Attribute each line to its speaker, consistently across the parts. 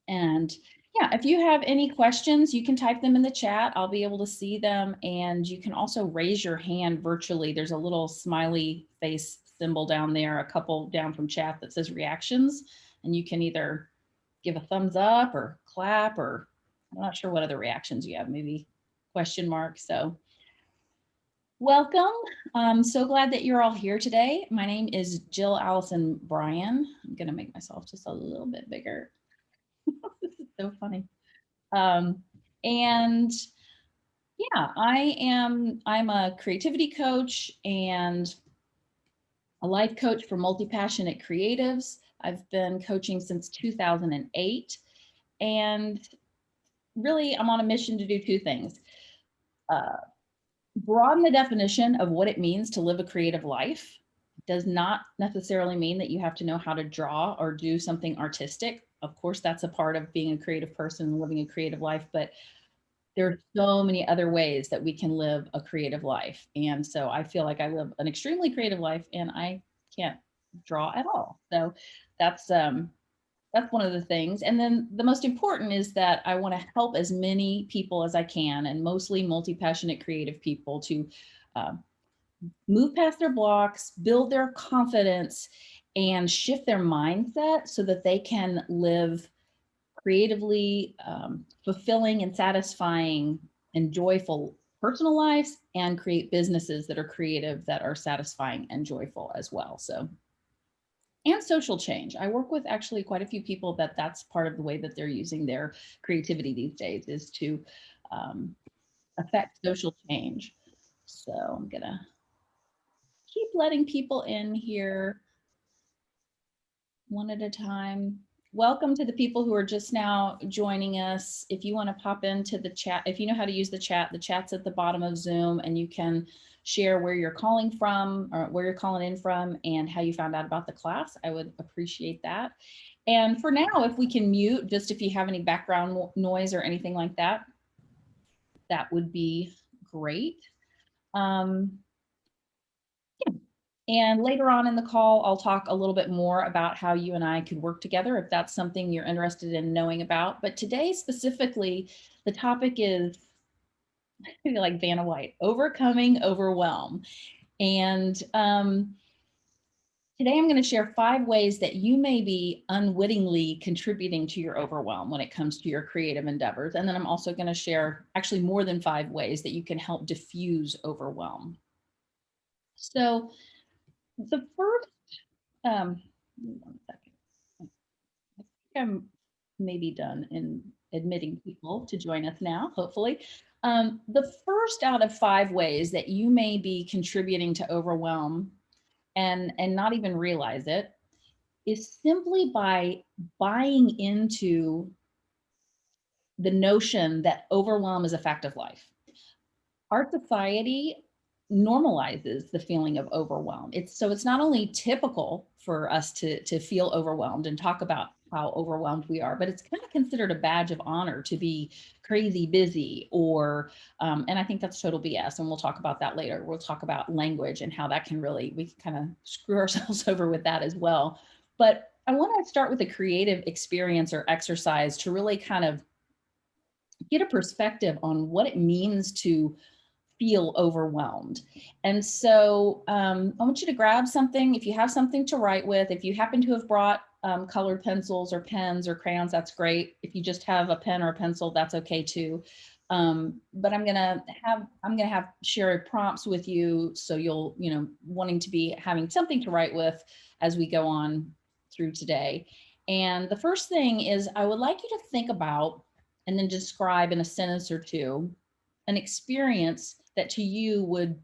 Speaker 1: And yeah, if you have any questions, you can type them in the chat. I'll be able to see them. And you can also raise your hand virtually. There's a little smiley face symbol down there, a couple down from chat that says reactions. And you can either give a thumbs up or clap, or I'm not sure what other reactions you have, maybe question mark. So welcome. I'm so glad that you're all here today. My name is Jill Allison Bryan. I'm going to make myself just a little bit bigger. This is so funny. And yeah, I'm a creativity coach and a life coach for multi-passionate creatives. I've been coaching since 2008. And really, I'm on a mission to do two things. Broaden the definition of what it means to live a creative life. It does not necessarily mean that you have to know how to draw or do something artistic. Of course, that's a part of being a creative person and living a creative life, but there are so many other ways that we can live a creative life. And so I feel like I live an extremely creative life and I can't draw at all. So that's one of the things. And then the most important is that I want to help as many people as I can, and mostly multi-passionate creative people, to uh, move past their blocks, build their confidence, and shift their mindset so that they can live creatively fulfilling and satisfying and joyful personal lives, and create businesses that are creative, that are satisfying and joyful as well. So, and social change. I work with actually quite a few people that's part of the way that they're using their creativity these days, is to affect social change. So I'm gonna keep letting people in here one at a time. Welcome to the people who are just now joining us. If you want to pop into the chat, if you know how to use the chat's at the bottom of Zoom, and you can share where you're calling from, or where you're calling in from, and how you found out about the class. I would appreciate that. And for now, if we can mute, just if you have any background noise or anything like that, that would be great. And later on in the call, I'll talk a little bit more about how you and I could work together if that's something you're interested in knowing about. But today specifically, the topic is like Vanna White, overcoming overwhelm. And today I'm going to share 5 ways that you may be unwittingly contributing to your overwhelm when it comes to your creative endeavors. And then I'm also going to share actually more than 5 ways that you can help diffuse overwhelm. So the first, 1 second. I think I'm maybe done in admitting people to join us now, hopefully. The first out of 5 ways that you may be contributing to overwhelm and not even realize it is simply by buying into the notion that overwhelm is a fact of life. Our society normalizes the feeling of overwhelm. It's not only typical for us to feel overwhelmed and talk about how overwhelmed we are, but it's kind of considered a badge of honor to be crazy busy, or and I think that's total BS. And we'll talk about that later. We'll talk about language and how that can really, we can kind of screw ourselves over with that as well. But I want to start with a creative experience or exercise to really kind of get a perspective on what it means to feel overwhelmed. And so I want you to grab something. If you have something to write with, if you happen to have brought colored pencils or pens or crayons, that's great. If you just have a pen or a pencil, that's okay too. But I'm gonna have share prompts with you, so you'll, wanting to be having something to write with as we go on through today. And the first thing is, I would like you to think about and then describe in a sentence or two an experience that to you would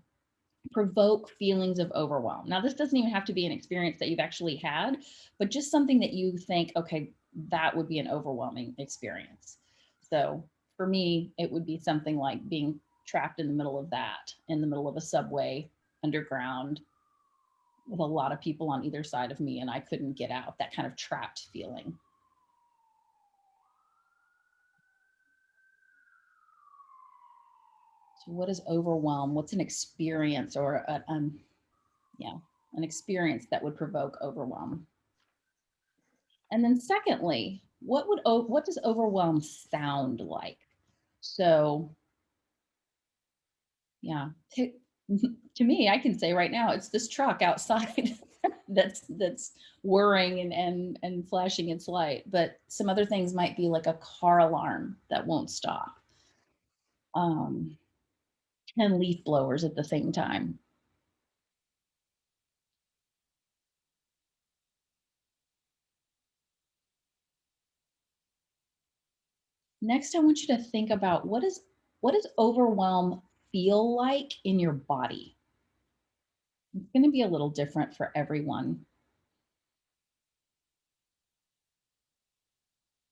Speaker 1: provoke feelings of overwhelm. Now, this doesn't even have to be an experience that you've actually had, but just something that you think, okay, that would be an overwhelming experience. So for me, it would be something like being trapped in the middle of a subway underground with a lot of people on either side of me, and I couldn't get out, that kind of trapped feeling. So what is overwhelm? What's an experience or an experience that would provoke overwhelm? And then secondly, what does overwhelm sound like? So yeah, to me, I can say right now, it's this truck outside that's whirring and flashing its light. But some other things might be like a car alarm that won't stop, um, 10 leaf blowers at the same time. Next, I want you to think about what does overwhelm feel like in your body? It's going to be a little different for everyone.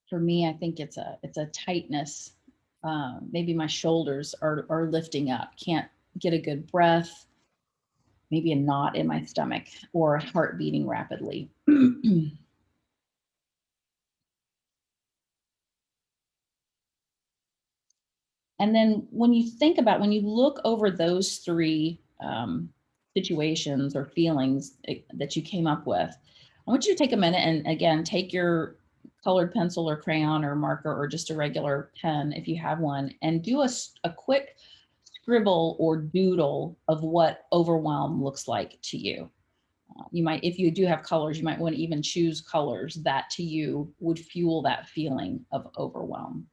Speaker 1: For me, I think it's a tightness. Maybe my shoulders are lifting up. Can't get a good breath. Maybe a knot in my stomach or heart beating rapidly. And then when you look over those three situations or feelings that you came up with, I want you to take a minute and again, take your colored pencil or crayon or marker or just a regular pen if you have one and do a quick scribble or doodle of what overwhelm looks like to you. You might, if you do have colors, you might want to even choose colors that to you would fuel that feeling of overwhelm.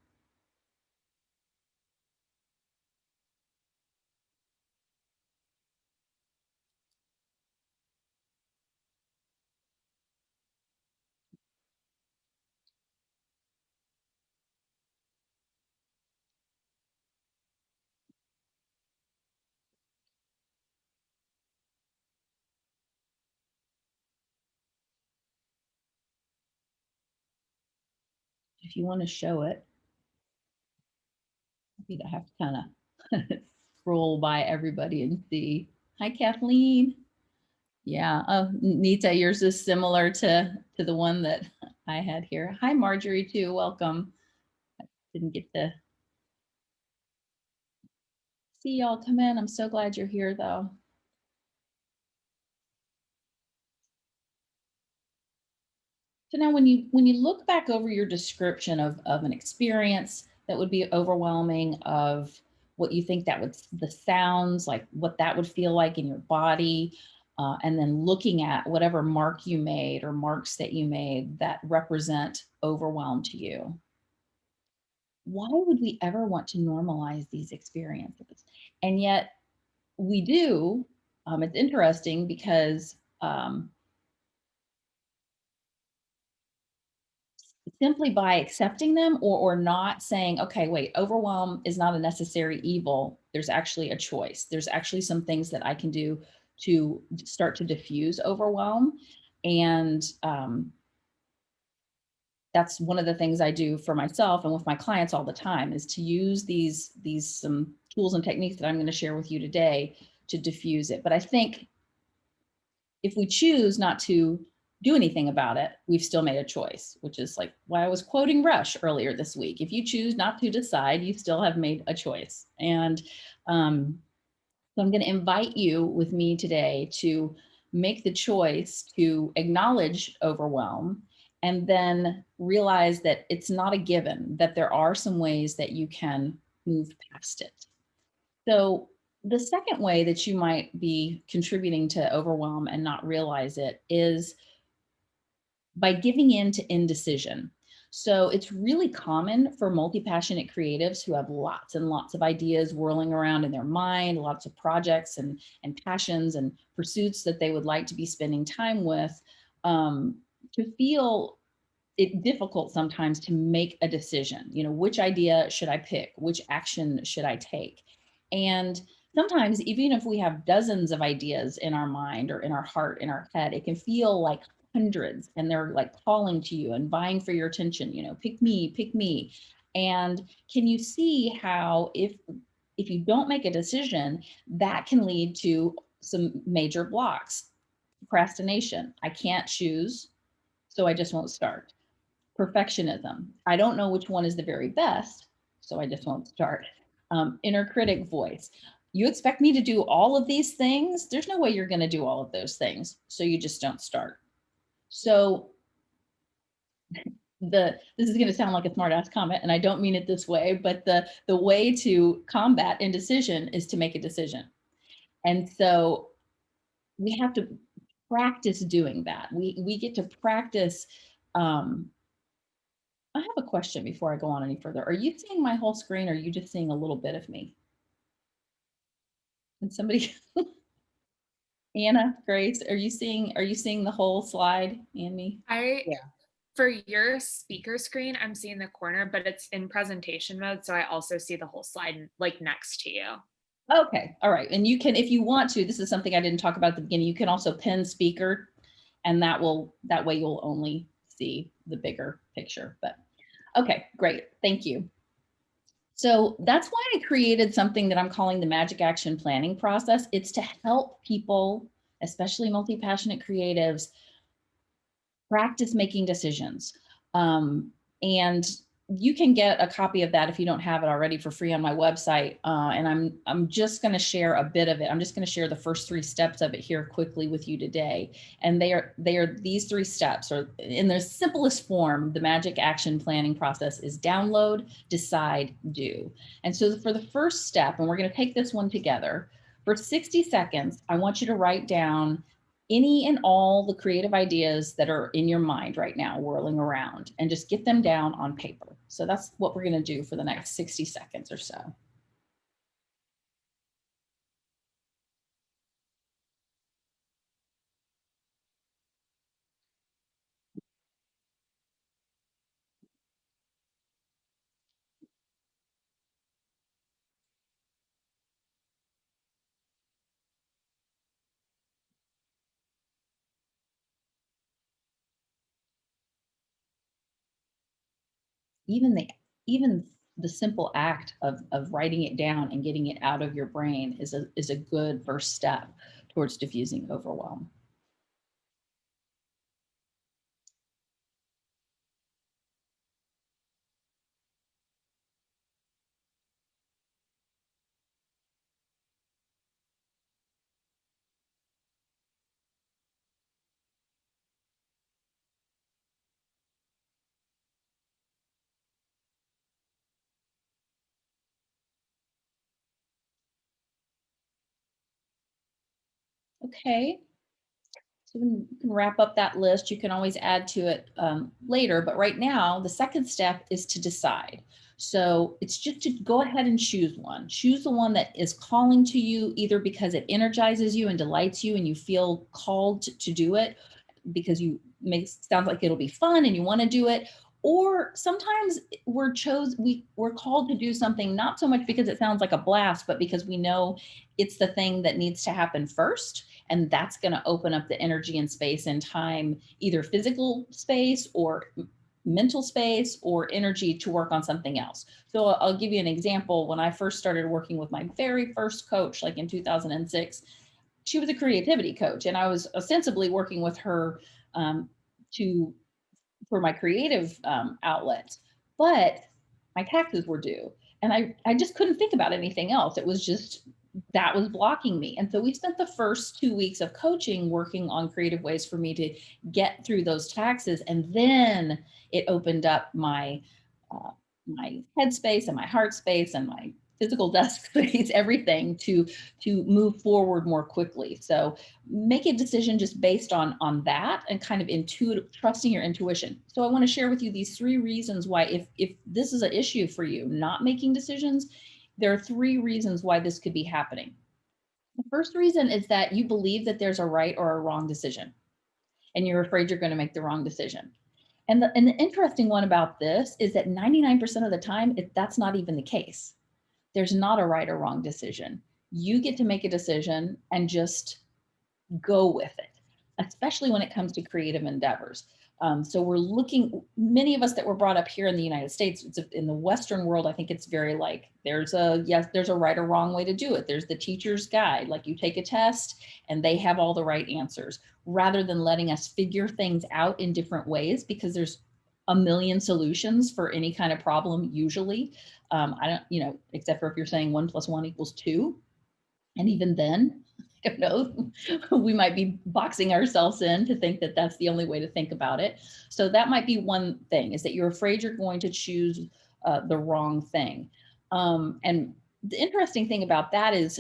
Speaker 1: If you want to show it, you'd have to kind of scroll by everybody and see. Hi, Kathleen. Yeah. Oh, Nita, yours is similar to the one that I had here. Hi, Marjorie, too. Welcome. Didn't get to see y'all come in. I'm so glad you're here, though. So now when you look back over your description of an experience that would be overwhelming, of what you think that would the sounds like, what that would feel like in your body, and then looking at whatever mark you made or marks that you made that represent overwhelm to you, why would we ever want to normalize these experiences? And yet we do. It's interesting because simply by accepting them or not saying, okay, wait, overwhelm is not a necessary evil. There's actually a choice. There's actually some things that I can do to start to diffuse overwhelm. And that's one of the things I do for myself and with my clients all the time, is to use these some tools and techniques that I'm going to share with you today to diffuse it. But I think if we choose not to do anything about it, we've still made a choice, which is like why I was quoting Rush earlier this week. If you choose not to decide, you still have made a choice. And so I'm going to invite you with me today to make the choice to acknowledge overwhelm and then realize that it's not a given, that there are some ways that you can move past it. So the second way that you might be contributing to overwhelm and not realize it is by giving in to indecision. So it's really common for multi-passionate creatives who have lots and lots of ideas whirling around in their mind, lots of projects and passions and pursuits that they would like to be spending time with, to feel it difficult sometimes to make a decision. Which idea should I pick? Which action should I take? And sometimes, even if we have dozens of ideas in our mind or in our heart, in our head, it can feel like hundreds, and they're like calling to you and vying for your attention. Pick me, pick me. And can you see how if you don't make a decision, that can lead to some major blocks? Procrastination. I can't choose, so I just won't start. Perfectionism. I don't know which one is the very best, so I just won't start. Inner critic voice. You expect me to do all of these things? There's no way you're going to do all of those things, so you just don't start. So this is going to sound like a smart ass comment, and I don't mean it this way, but the way to combat indecision is to make a decision. And so we have to practice doing that. We get to practice. um, I have a question before I go on any further. Are you seeing my whole screen, or are you just seeing a little bit of me? And somebody, Anna, Grace, are you seeing the whole slide and me?
Speaker 2: I
Speaker 3: Yeah.
Speaker 2: For your speaker screen, I'm seeing the corner, but it's in presentation mode, so I also see the whole slide like next to you.
Speaker 1: Okay, all right. And you can, if you want to, this is something I didn't talk about at the beginning, you can also pin speaker, and that way you'll only see the bigger picture. But okay, great. Thank you. So that's why I created something that I'm calling the Magic Action Planning process. It's to help people, especially multi-passionate creatives, practice making decisions. And you can get a copy of that if you don't have it already for free on my website. And I'm just going to share a bit of it. I'm just going to share the first 3 steps of it here quickly with you today. And they are these 3 steps, or in their simplest form. The Magic Action Planning process is download, decide, do. And so for the first step, and we're going to take this one together, for 60 seconds, I want you to write down any and all the creative ideas that are in your mind right now, whirling around, and just get them down on paper. So that's what we're going to do for the next 60 seconds or so. Even the even the simple act of writing it down and getting it out of your brain is a good first step towards diffusing overwhelm. Okay. So when you can wrap up that list, you can always add to it later. But right now, the second step is to decide. So it's just to go ahead and choose one. Choose the one that is calling to you, either because it energizes you and delights you and you feel called to do it because sounds like it'll be fun and you want to do it. Or sometimes we're called to do something not so much because it sounds like a blast, but because we know it's the thing that needs to happen first. And that's going to open up the energy and space and time, either physical space or mental space or energy to work on something else. So I'll give you an example. When I first started working with my very first coach, like in 2006, she was a creativity coach, and I was ostensibly working with her to for my creative outlets, but my taxes were due, and I just couldn't think about anything else. It was just that was blocking me. And so we spent the first 2 weeks of coaching working on creative ways for me to get through those taxes, and then it opened up uh, my headspace and my heart space and my physical desk space, everything to move forward more quickly. So make a decision just based on that and kind of trusting your intuition. So I want to share with you these 3 reasons why, if this is an issue for you, not making decisions, there are 3 reasons why this could be happening. The first reason is that you believe that there's a right or a wrong decision, and you're afraid you're going to make the wrong decision. And the interesting one about this is that 99% of the time, that's not even the case. There's not a right or wrong decision. You get to make a decision and just go with it, especially when it comes to creative endeavors. So many of us that were brought up here in the United States, in the Western world, I think it's very like, there's a right or wrong way to do it. There's the teacher's guide, like you take a test and they have all the right answers, rather than letting us figure things out in different ways, because there's a million solutions for any kind of problem usually. I don't, except for if you're saying 1 + 1 = 2. And even then, I don't know. We might be boxing ourselves in to think that that's the only way to think about it. So that might be one thing, is that you're afraid you're going to choose the wrong thing. And the interesting thing about that is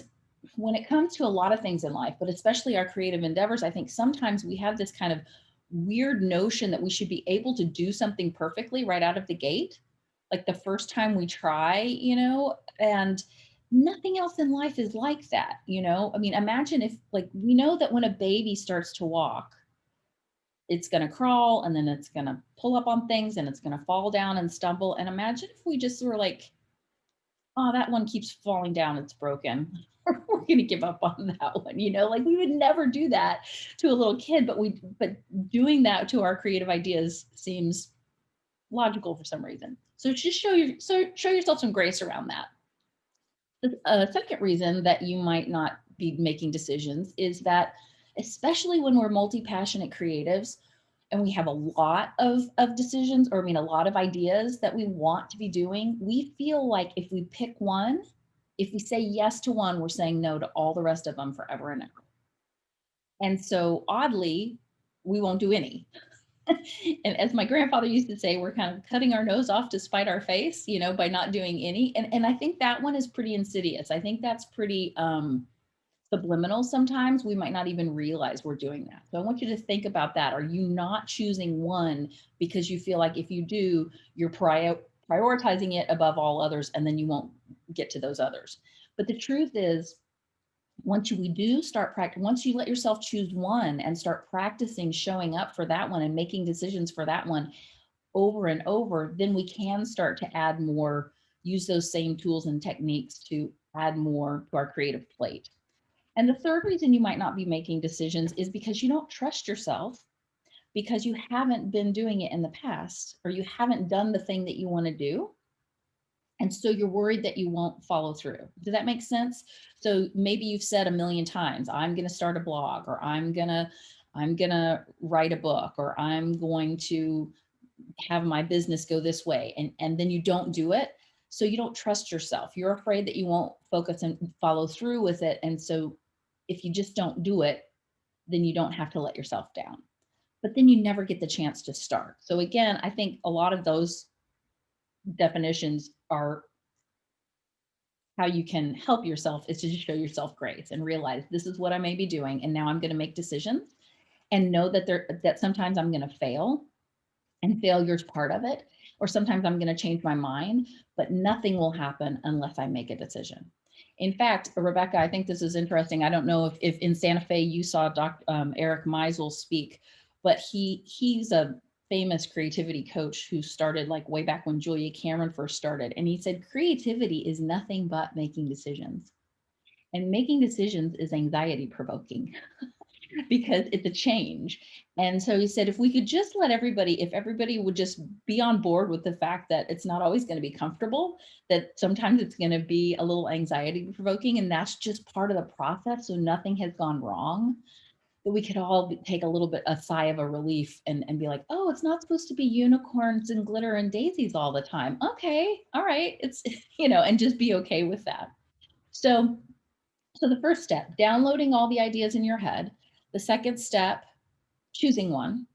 Speaker 1: when it comes to a lot of things in life, but especially our creative endeavors, I think sometimes we have this kind of weird notion that we should be able to do something perfectly right out of the gate, like the first time we try, and nothing else in life is like that. I mean, imagine if, like, we know that when a baby starts to walk, it's going to crawl and then it's going to pull up on things and it's going to fall down and stumble. And imagine if we just were like, oh, that one keeps falling down, it's broken. We're going to give up on that one. Like we would never do that to a little kid, but doing that to our creative ideas seems logical for some reason. So just show yourself some grace around that. The second reason that you might not be making decisions is that, especially when we're multi-passionate creatives and we have a lot of decisions, or I mean, a lot of ideas that we want to be doing, we feel like if we pick one, if we say yes to one, we're saying no to all the rest of them forever and ever. And so oddly, we won't do any. And as my grandfather used to say, we're kind of cutting our nose off to spite our face, by not doing any. And I think that one is pretty insidious. I think that's pretty subliminal. Sometimes we might not even realize we're doing that. So I want you to think about that. Are you not choosing one because you feel like if you do, you're prioritizing it above all others, and then you won't get to those others? But the truth is, once we do start practice, once you let yourself choose one and start practicing showing up for that one and making decisions for that one over and over, then we can start to add more, use those same tools and techniques to add more to our creative plate. And the third reason you might not be making decisions is because you don't trust yourself, because you haven't been doing it in the past, or you haven't done the thing that you want to do. And so you're worried that you won't follow through. Does that make sense? So maybe you've said a million times, I'm going to start a blog, or I'm going to write a book, or I'm going to have my business go this way. And then you don't do it. So you don't trust yourself. You're afraid that you won't focus and follow through with it. And so if you just don't do it, then you don't have to let yourself down. But then you never get the chance to start. So again, I think a lot of those definitions are how you can help yourself, is to just show yourself grace and realize this is what I may be doing. And now I'm going to make decisions and know that sometimes I'm going to fail, and failure's part of it. Or sometimes I'm going to change my mind, but nothing will happen unless I make a decision. In fact, Rebecca, I think this is interesting. I don't know if in Santa Fe you saw Eric Meisel speak, but he's a famous creativity coach who started like way back when Julia Cameron first started. And he said, creativity is nothing but making decisions. And making decisions is anxiety provoking because it's a change. And so he said, if we could just if everybody would just be on board with the fact that it's not always going to be comfortable, that sometimes it's going to be a little anxiety provoking, and that's just part of the process. So nothing has gone wrong, that we could all take a little bit, a sigh of a relief, and be like, oh, it's not supposed to be unicorns and glitter and daisies all the time. Okay. All right. It's, and just be okay with that. So the first step, downloading all the ideas in your head. The second step, choosing one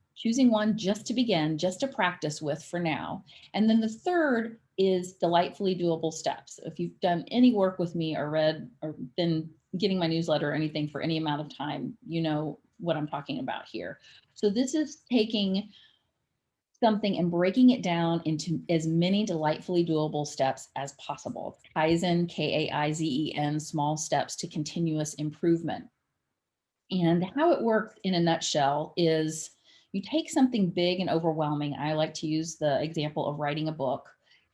Speaker 1: just to begin, just to practice with for now. And then the third is delightfully doable steps. If you've done any work with me or read or been getting my newsletter or anything for any amount of time, you know what I'm talking about here. So this is taking something and breaking it down into as many delightfully doable steps as possible. Kaizen, Kaizen, small steps to continuous improvement. And how it works in a nutshell is you take something big and overwhelming. I like to use the example of writing a book.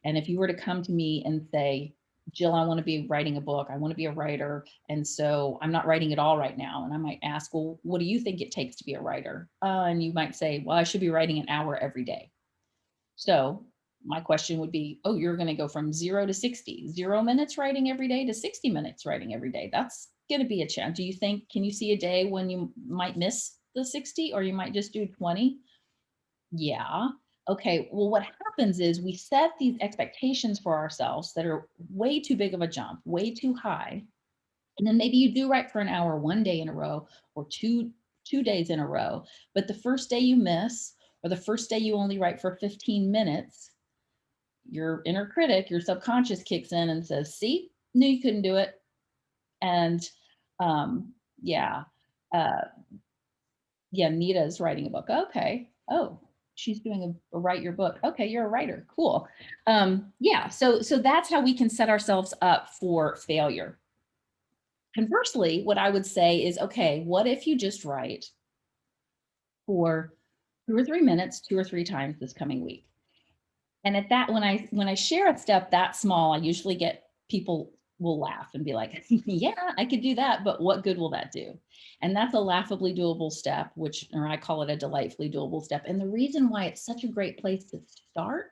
Speaker 1: And if you were to come to me and say, Jill, I want to be writing a book. I want to be a writer. And so I'm not writing it all right now. And I might ask, well, what do you think it takes to be a writer? And you might say, well, I should be writing an hour every day. So my question would be, oh, you're going to go from 0 to 60, 0 minutes writing every day to 60 minutes writing every day. That's going to be a challenge. Do you think, can you see a day when you might miss the 60, or you might just do 20? Yeah. Okay. Well, what happens is we set these expectations for ourselves that are way too big of a jump, way too high. And then maybe you do write for an hour one day in a row, or two days in a row. But the first day you miss, or the first day you only write for 15 minutes, your inner critic, your subconscious kicks in and says, see, knew you couldn't do it. And yeah, uh, yeah, Nita's writing a book. Okay. Oh, she's doing a write your book. Okay, you're a writer. Cool. Yeah, so that's how we can set ourselves up for failure. Conversely, what I would say is, okay, what if you just write for 2 or 3 minutes, 2 or 3 times this coming week? And at that, when I share a step that small, I usually get people will laugh and be like, yeah, I could do that, but what good will that do? And that's a laughably doable step, which, or I call it a delightfully doable step. And the reason why it's such a great place to start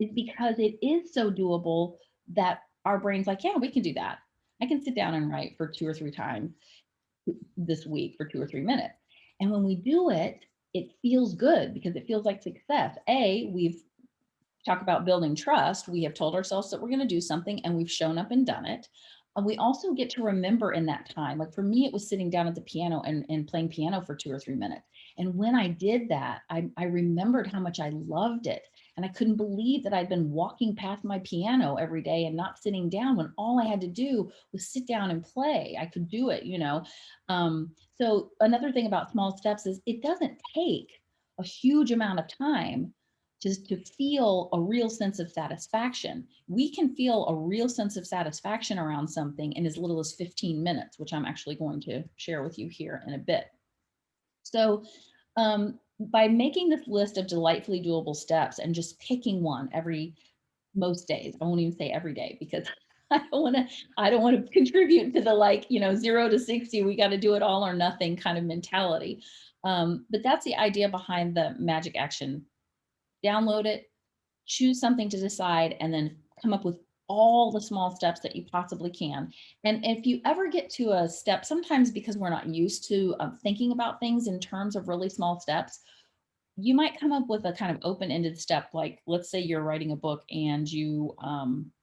Speaker 1: is because it is so doable that our brain's like, yeah, we can do that. I can sit down and write for 2 or 3 times this week for 2 or 3 minutes. And when we do it, it feels good because it feels like success. We've talk about building trust. We have told ourselves that we're going to do something and we've shown up and done it. And we also get to remember in that time. Like for me, it was sitting down at the piano and playing piano for 2 or 3 minutes. And when I did that, I remembered how much I loved it. And I couldn't believe that I'd been walking past my piano every day and not sitting down when all I had to do was sit down and play. I could do it, you know. So another thing about small steps is it doesn't take a huge amount of time to feel a real sense of satisfaction. We can feel a real sense of satisfaction around something in as little as 15 minutes, which I'm actually going to share with you here in a bit. So by making this list of delightfully doable steps and just picking one every most days, I won't even say every day because I don't want to contribute to the, like, 0 to 60, we got to do it all or nothing kind of mentality. But that's the idea behind the magic action. Download it, choose something to decide, and then come up with all the small steps that you possibly can. And if you ever get to a step, sometimes because we're not used to thinking about things in terms of really small steps, you might come up with a kind of open-ended step. Like, let's say you're writing a book and you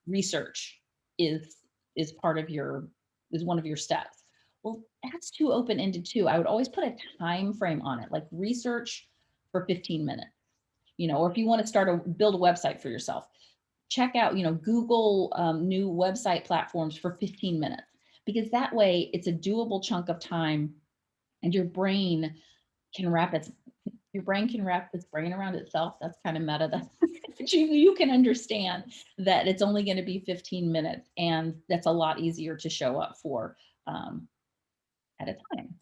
Speaker 1: research is is part of your is one of your steps. Well, that's too open-ended too. I would always put a time frame on it, like research for 15 minutes. Or if you want to build a website for yourself, check out, Google new website platforms for 15 minutes, because that way it's a doable chunk of time and can wrap its your brain can wrap its brain around itself. That's kind of meta. But you can understand that it's only going to be 15 minutes, and that's a lot easier to show up for um, at a time.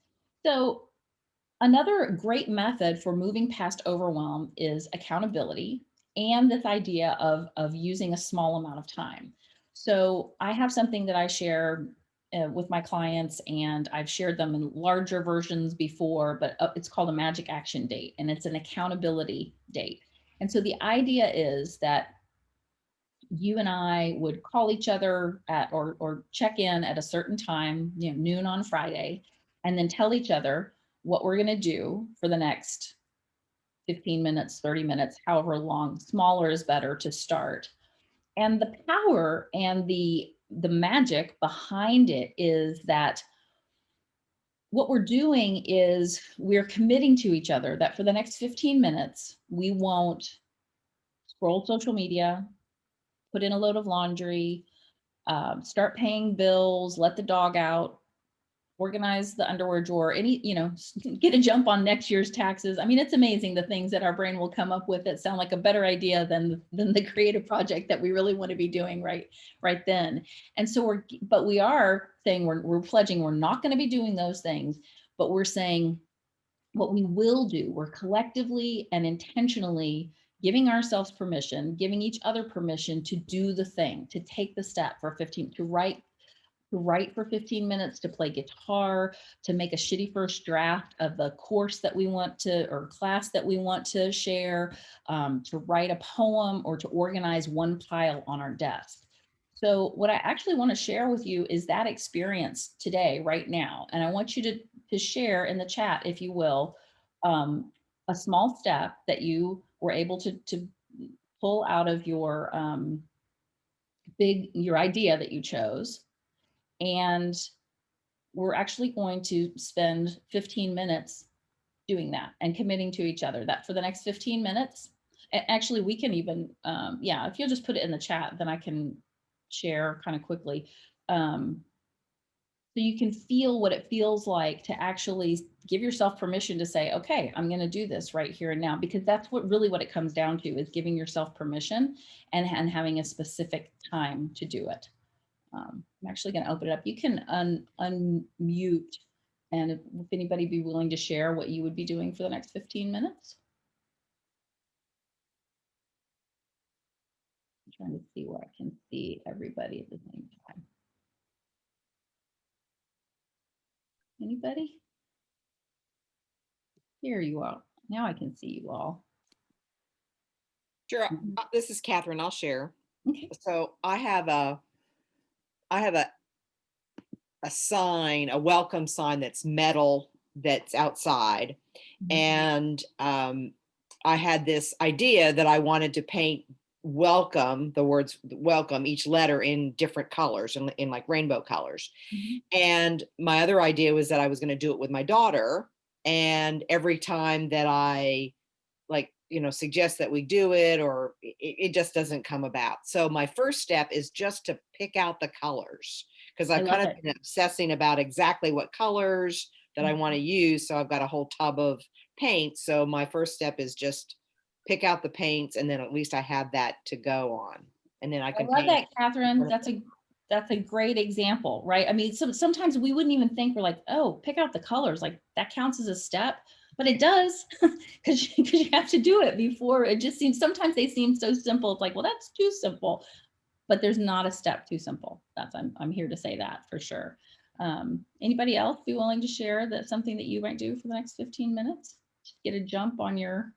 Speaker 1: So another great method for moving past overwhelm is accountability and this idea of using a small amount of time. So I have something that I share with my clients, and I've shared them in larger versions before, but it's called a magic action date, and it's an accountability date. And so the idea is that you and I would call each other or check in at a certain time, noon on Friday, and then tell each other what we're going to do for the next 15 minutes, 30 minutes, however long. Smaller is better to start. And the power and the magic behind it is that what we're doing is we're committing to each other that for the next 15 minutes, we won't scroll social media, put in a load of laundry, start paying bills, let the dog out, organize the underwear drawer, get a jump on next year's taxes. I mean, it's amazing the things that our brain will come up with that sound like a better idea than the creative project that we really want to be doing right then. And so we are saying we're pledging we're not going to be doing those things, but we're saying what we will do. We're collectively and intentionally giving ourselves permission, giving each other permission to do the thing, to take the step for 15, to write for 15 minutes, to play guitar, to make a shitty first draft of the course that we want to, or class that we want to share, to write a poem, or to organize one pile on our desk. So what I actually want to share with you is that experience today, right now. And I want you to share in the chat, if you will, a small step that you were able to pull out of your idea that you chose, and we're actually going to spend 15 minutes doing that and committing to each other that for the next 15 minutes. Actually, we can even, yeah, if you'll just put it in the chat, then I can share kind of quickly. So you can feel what it feels like to actually give yourself permission to say, okay, I'm going to do this right here and now, because that's what it comes down to, is giving yourself permission and having a specific time to do it. I'm actually going to open it up. You can unmute, and if anybody be willing to share what you would be doing for the next 15 minutes. I'm trying to see where I can see everybody at the same time. Anybody? Here you are. Now I can see you all.
Speaker 3: Sure. This is Catherine. I'll share.
Speaker 1: Okay.
Speaker 3: So I have a sign, a welcome sign that's metal, that's outside. And I had this idea that I wanted to paint welcome, the words welcome, each letter in different colors, in like rainbow colors. And my other idea was that I was going to do it with my daughter. And every time that I suggest that we do it, or it just doesn't come about. So my first step is just to pick out the colors, because I've kind of been obsessing about exactly what colors that I want to use. So I've got a whole tub of paint. So my first step is just pick out the paints, and then at least I have that to go on. And then I can
Speaker 1: love that, Catherine. That's a great example, right? I mean, sometimes we wouldn't even think, we're like, oh, pick out the colors, like that counts as a step, but it does, because you have to do it before. It just seems, sometimes they seem so simple. It's like, well, that's too simple, but there's not a step too simple. I'm here to say that for sure. Anybody else be willing to share that something that you might do for the next 15 minutes? Just get a jump on your,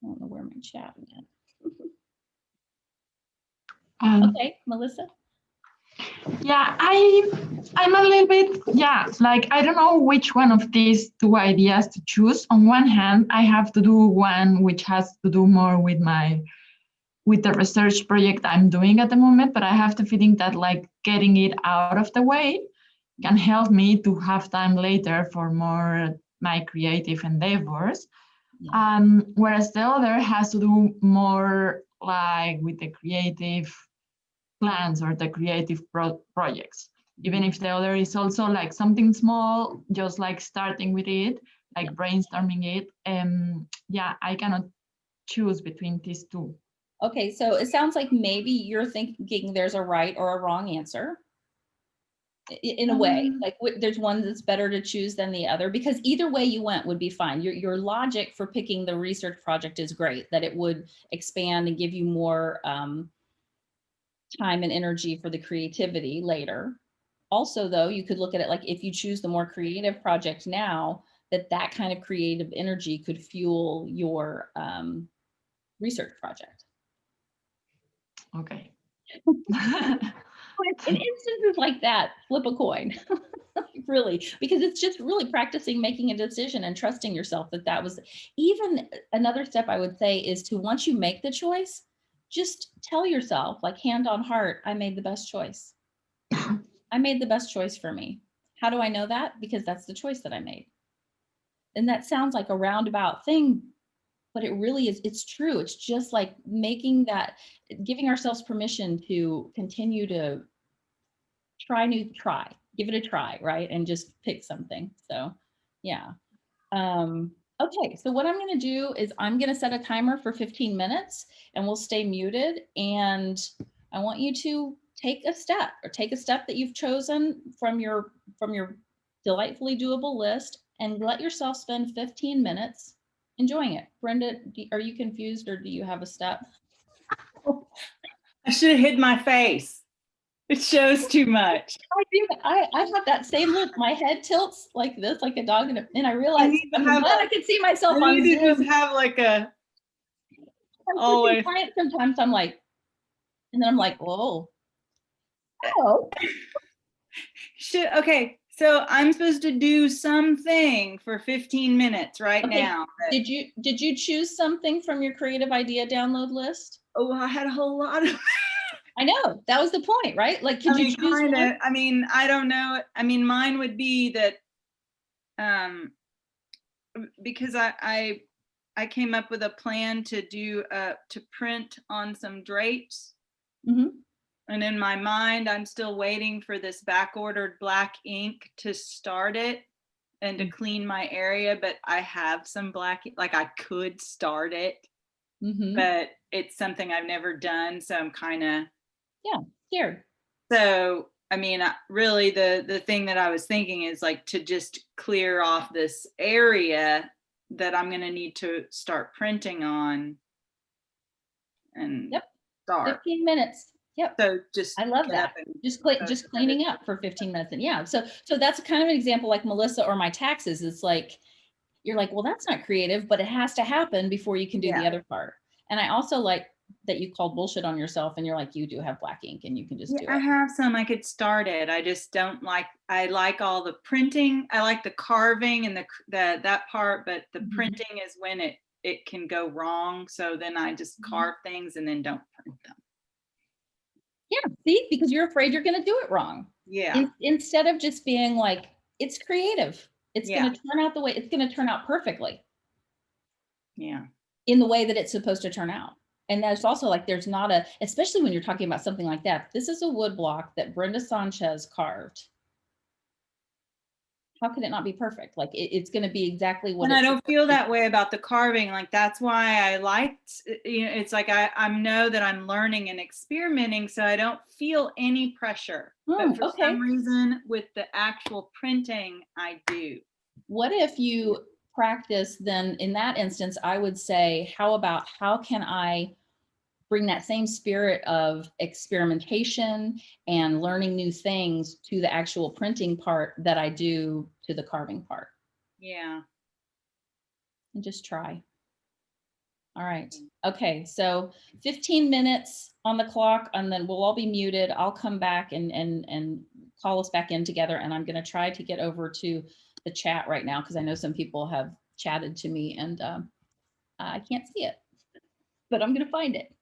Speaker 1: I don't know where my chat went. Okay, Melissa.
Speaker 4: Yeah, I'm a little bit, like, I don't know which one of these two ideas to choose. On one hand, I have to do one which has to do more with the research project I'm doing at the moment, but I have the feeling that like getting it out of the way can help me to have time later for more my creative endeavors. Whereas the other has to do more like with the creative plans or the creative projects, even if the other is also like something small, just like starting with it, like brainstorming it. I cannot choose between these two.
Speaker 1: Okay, so it sounds like maybe you're thinking there's a right or a wrong answer in a way, like there's one that's better to choose than the other, because either way you went would be fine. Your logic for picking the research project is great, that it would expand and give you more time and energy for the creativity later. Also, though, you could look at it like, if you choose the more creative project now, that kind of creative energy could fuel your research project.
Speaker 4: Okay.
Speaker 1: In instances like that, flip a coin. Really, because it's just really practicing making a decision and trusting yourself that was. Even another step I would say is to, once you make the choice, just tell yourself, like, hand on heart, I made the best choice. I made the best choice for me. How do I know that? Because that's the choice that I made. And that sounds like a roundabout thing, but it really is, it's true. It's just like making that, giving ourselves permission to continue to give it a try, right? And just pick something. So yeah. Okay, so what I'm gonna do is I'm gonna set a timer for 15 minutes and we'll stay muted. And I want you to take a step that you've chosen from your delightfully doable list, and let yourself spend 15 minutes enjoying it. Brenda, are you confused, or do you have a step?
Speaker 5: I should have hid my face. It shows too much.
Speaker 1: I have that same look. My head tilts like this, like a dog, and I realize I can see myself on Zoom.
Speaker 5: Just have like a.
Speaker 1: Always. Sometimes I'm like, and then I'm like, whoa. Oh.
Speaker 5: Shit. Okay, so I'm supposed to do something for 15 minutes now.
Speaker 1: Did you choose something from your creative idea download list?
Speaker 5: Oh, I had a whole lot of.
Speaker 1: I know, that was the point, right? Like,
Speaker 5: I
Speaker 1: could you
Speaker 5: mean,
Speaker 1: choose
Speaker 5: kind
Speaker 1: one?
Speaker 5: of. I mean, I don't know. I mean, mine would be that because I came up with a plan to do to print on some drapes.
Speaker 1: Mhm.
Speaker 5: And in my mind, I'm still waiting for this back ordered black ink to start it and to clean my area. But I have some black, like I could start it,
Speaker 1: Mhm.
Speaker 5: but it's something I've never done. So I'm kind of,
Speaker 1: Yeah, scared.
Speaker 5: so I mean, really the thing that I was thinking is like to just clear off this area that I'm going to need to start printing on and
Speaker 1: Yep.
Speaker 5: start.
Speaker 1: 15 minutes. Yep.
Speaker 5: So just
Speaker 1: I love
Speaker 5: get up
Speaker 1: that.
Speaker 5: and
Speaker 1: Just cleaning up for 15 minutes. And yeah, so that's kind of an example like Melissa or my taxes. It's like, you're like, well, that's not creative, but it has to happen before you can do the
Speaker 5: Yeah.
Speaker 1: other part. And I also like that you called bullshit on yourself and you're like, you do have black ink and you can just
Speaker 5: Yeah,
Speaker 1: do
Speaker 5: I
Speaker 1: it.
Speaker 5: have some. I could start it. I just don't like. I like all the printing. I like the carving and the that part, but the
Speaker 1: Mhm.
Speaker 5: printing is when it can go wrong. So then I just carve things and then don't print them.
Speaker 1: Yeah, see, because you're afraid you're going to do it wrong.
Speaker 5: Yeah,
Speaker 1: Instead of just being like, it's creative. It's
Speaker 5: yeah,
Speaker 1: going to turn out the way it's going to turn out perfectly
Speaker 5: yeah,
Speaker 1: in the way that it's supposed to turn out. And that's also like, there's not a, especially when you're talking about something like that. This is a wood block that Brenda Sanchez carved. How can it not be perfect? Like it's going to be exactly what
Speaker 5: and I
Speaker 1: it's
Speaker 5: don't
Speaker 1: supposed
Speaker 5: feel
Speaker 1: to be.
Speaker 5: that way about the carving. Like that's why I liked. You know, it's like I know that I'm learning and experimenting, so I don't feel any pressure. But for
Speaker 1: Okay.
Speaker 5: some reason, with the actual printing, I do.
Speaker 1: What if you practice then in that instance, I would say, how can I bring that same spirit of experimentation and learning new things to the actual printing part that I do to the carving part,
Speaker 5: Yeah.
Speaker 1: and just try. All right. Okay. So 15 minutes on the clock and then we'll all be muted. I'll come back and call us back in together. And I'm going to try to get over to the chat right now because I know some people have chatted to me and I can't see it, but I'm going to find it.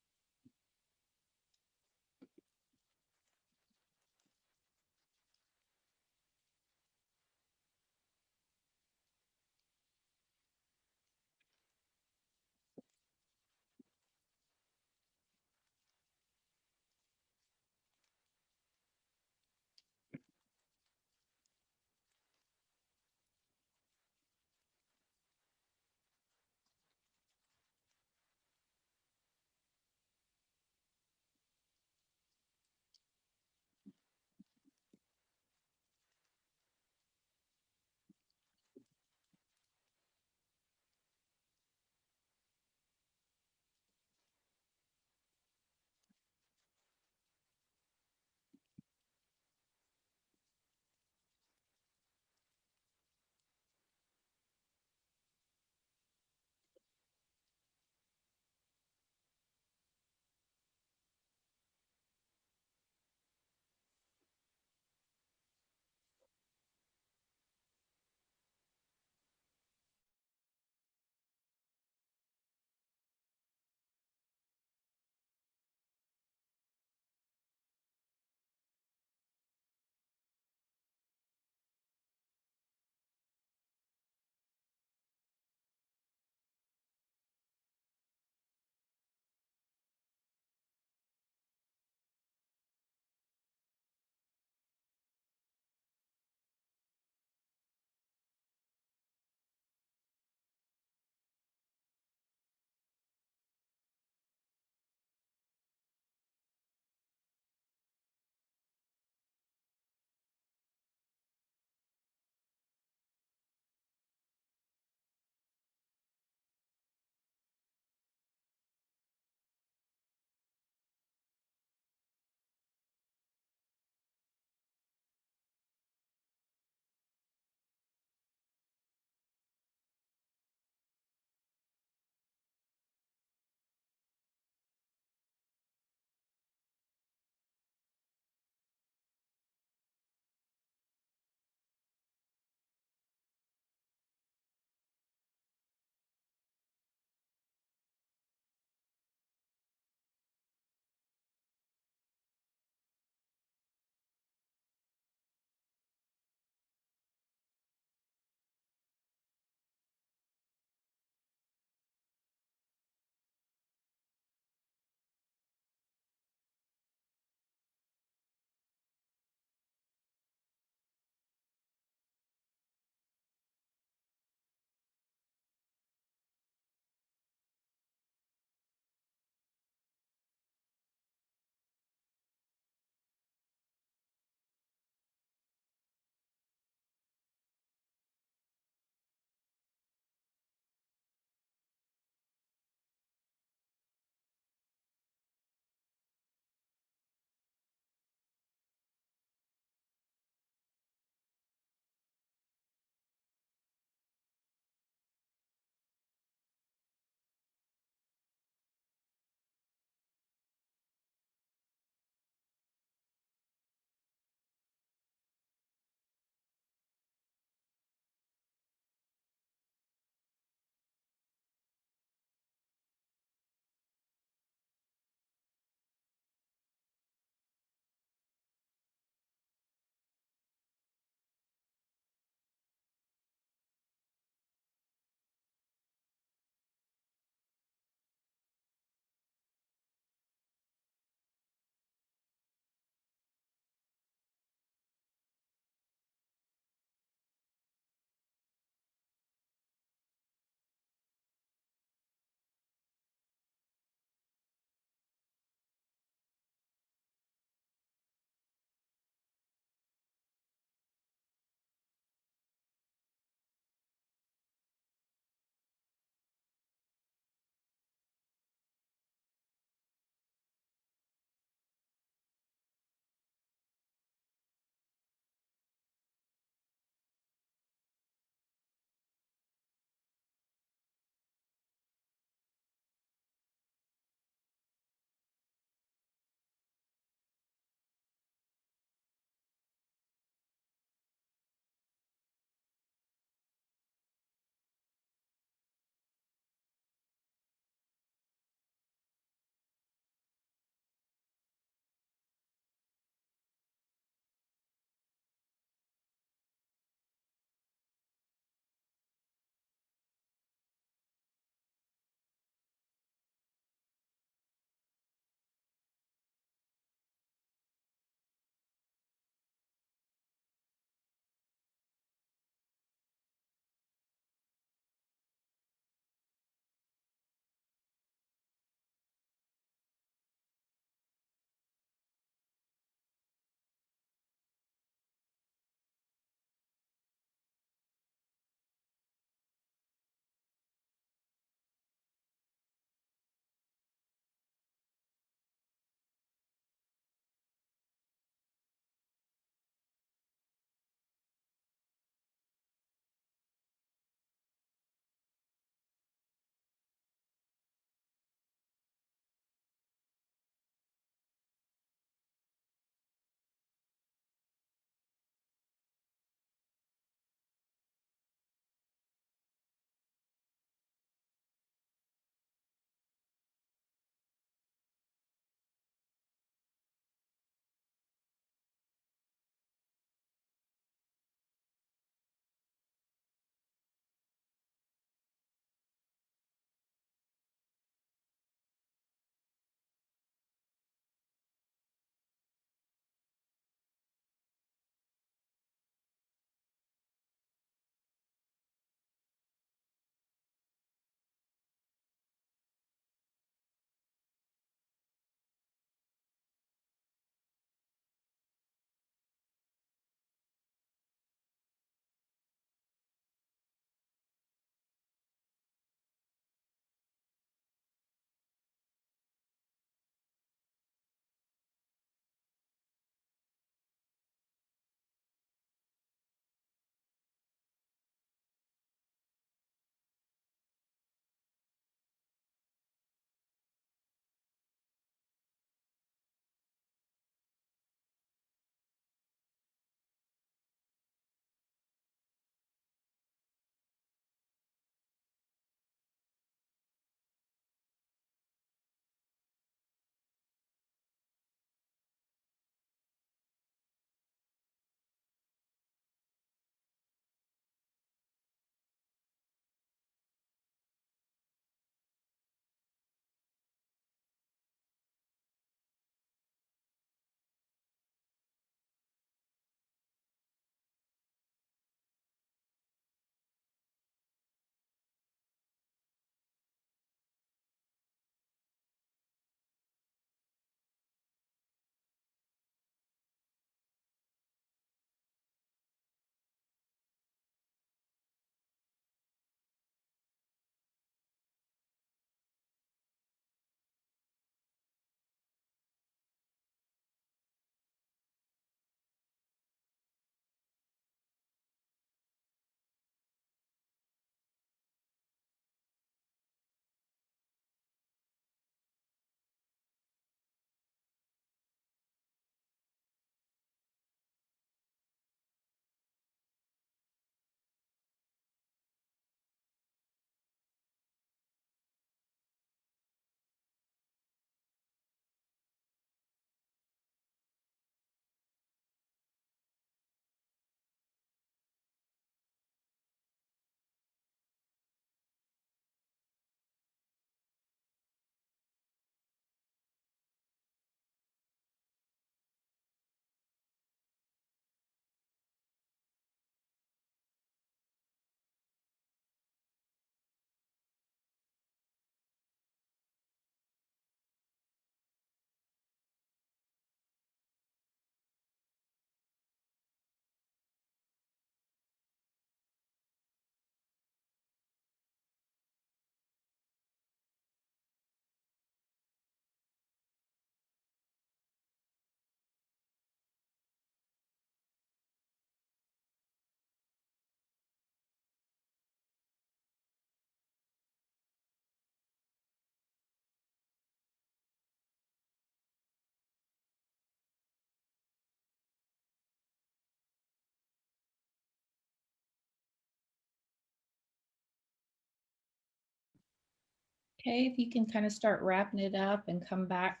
Speaker 1: Okay, if you can kind of start wrapping it up and come back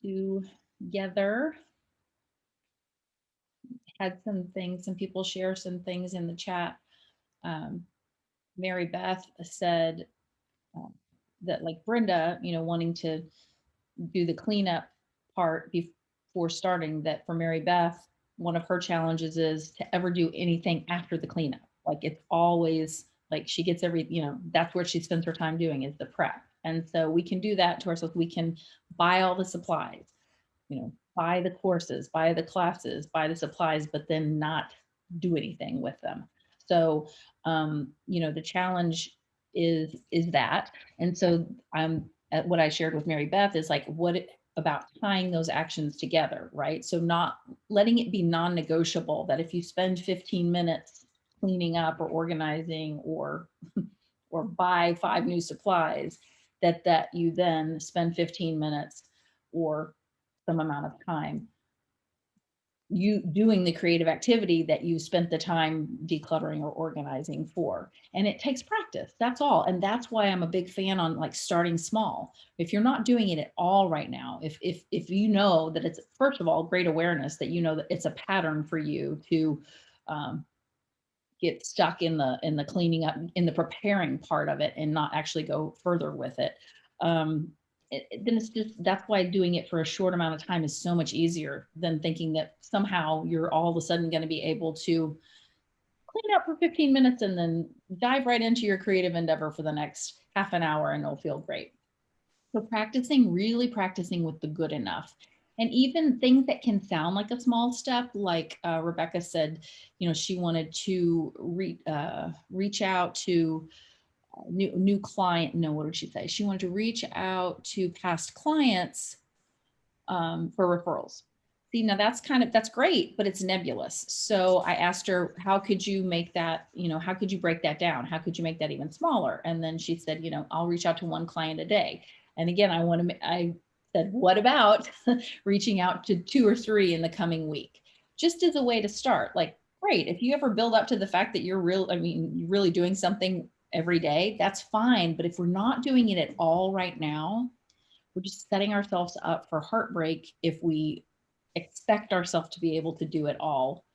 Speaker 1: together. Had some people share some things in the chat. Mary Beth said that like Brenda, wanting to do the cleanup part before starting, that for Mary Beth, one of her challenges is to ever do anything after the cleanup. Like it's always like she gets that's where she spends her time doing is the prep. And so we can do that to ourselves. We can buy all the supplies, buy the courses, buy the classes, buy the supplies, but then not do anything with them. So, the challenge is that. And so what I shared with Mary Beth is like, what about tying those actions together, right? So not letting it be non-negotiable that if you spend 15 minutes cleaning up or organizing or buy 5 new supplies, that you then spend 15 minutes or some amount of time you doing the creative activity that you spent the time decluttering or organizing for. And it takes practice. That's all. And that's why I'm a big fan on like starting small. If you're not doing it at all right now, if you know that it's, first of all, great awareness that that it's a pattern for you to get stuck in the cleaning up, in the preparing part of it and not actually go further with it. Then it's just, that's why doing it for a short amount of time is so much easier than thinking that somehow you're all of a sudden going to be able to clean up for 15 minutes and then dive right into your creative endeavor for the next half an hour and it'll feel great. So really practicing with the good enough. And even things that can sound like a small step, like Rebecca said, she wanted to reach out to new client. No, what did she say? She wanted to reach out to past clients for referrals. See, now that's great, but it's nebulous. So I asked her, how could you make that, how could you break that down? How could you make that even smaller? And then she said, I'll reach out to 1 client a day. And again, I said, what about reaching out to 2 or 3 in the coming week? Just as a way to start. Like, great. If you ever build up to the fact that you're really doing something every day, that's fine. But if we're not doing it at all right now, we're just setting ourselves up for heartbreak if we expect ourselves to be able to do it all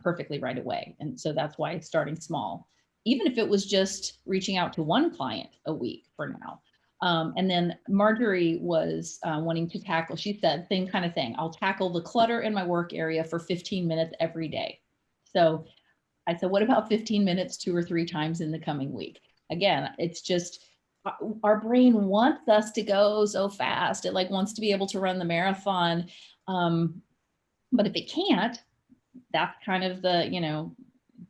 Speaker 1: perfectly right away. And so that's why starting small, even if it was just reaching out to 1 client a week for now. And then Marjorie was wanting to tackle, she said, same kind of thing. I'll tackle the clutter in my work area for 15 minutes every day. So I said, what about 15 minutes 2 or 3 times in the coming week? Again, it's just, our brain wants us to go so fast. It like wants to be able to run the marathon. But if it can't, that's kind of the,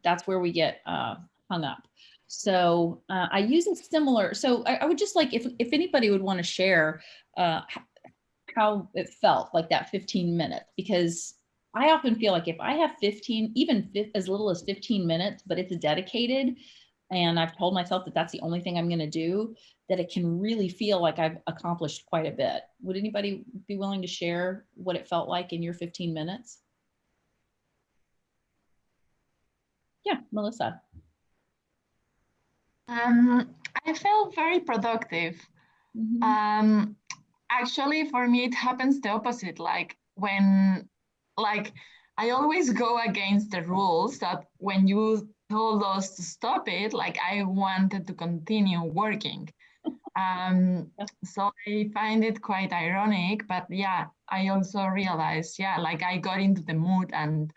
Speaker 1: that's where we get hung up. So I use a similar, so I would just like, if anybody would want to share how it felt like that 15 minutes, because I often feel like if I have 15, even as little as 15 minutes, but it's dedicated, and I've told myself that that's the only thing I'm going to do, that it can really feel like I've accomplished quite a bit. Would anybody be willing to share what it felt like in your 15 minutes? Yeah, Melissa.
Speaker 4: I felt very productive. Mm-hmm. Actually, for me, it happens the opposite. Like I always go against the rules, that when you told us to stop it, like I wanted to continue working. So I find it quite ironic, but yeah, I also realized, like I got into the mood, and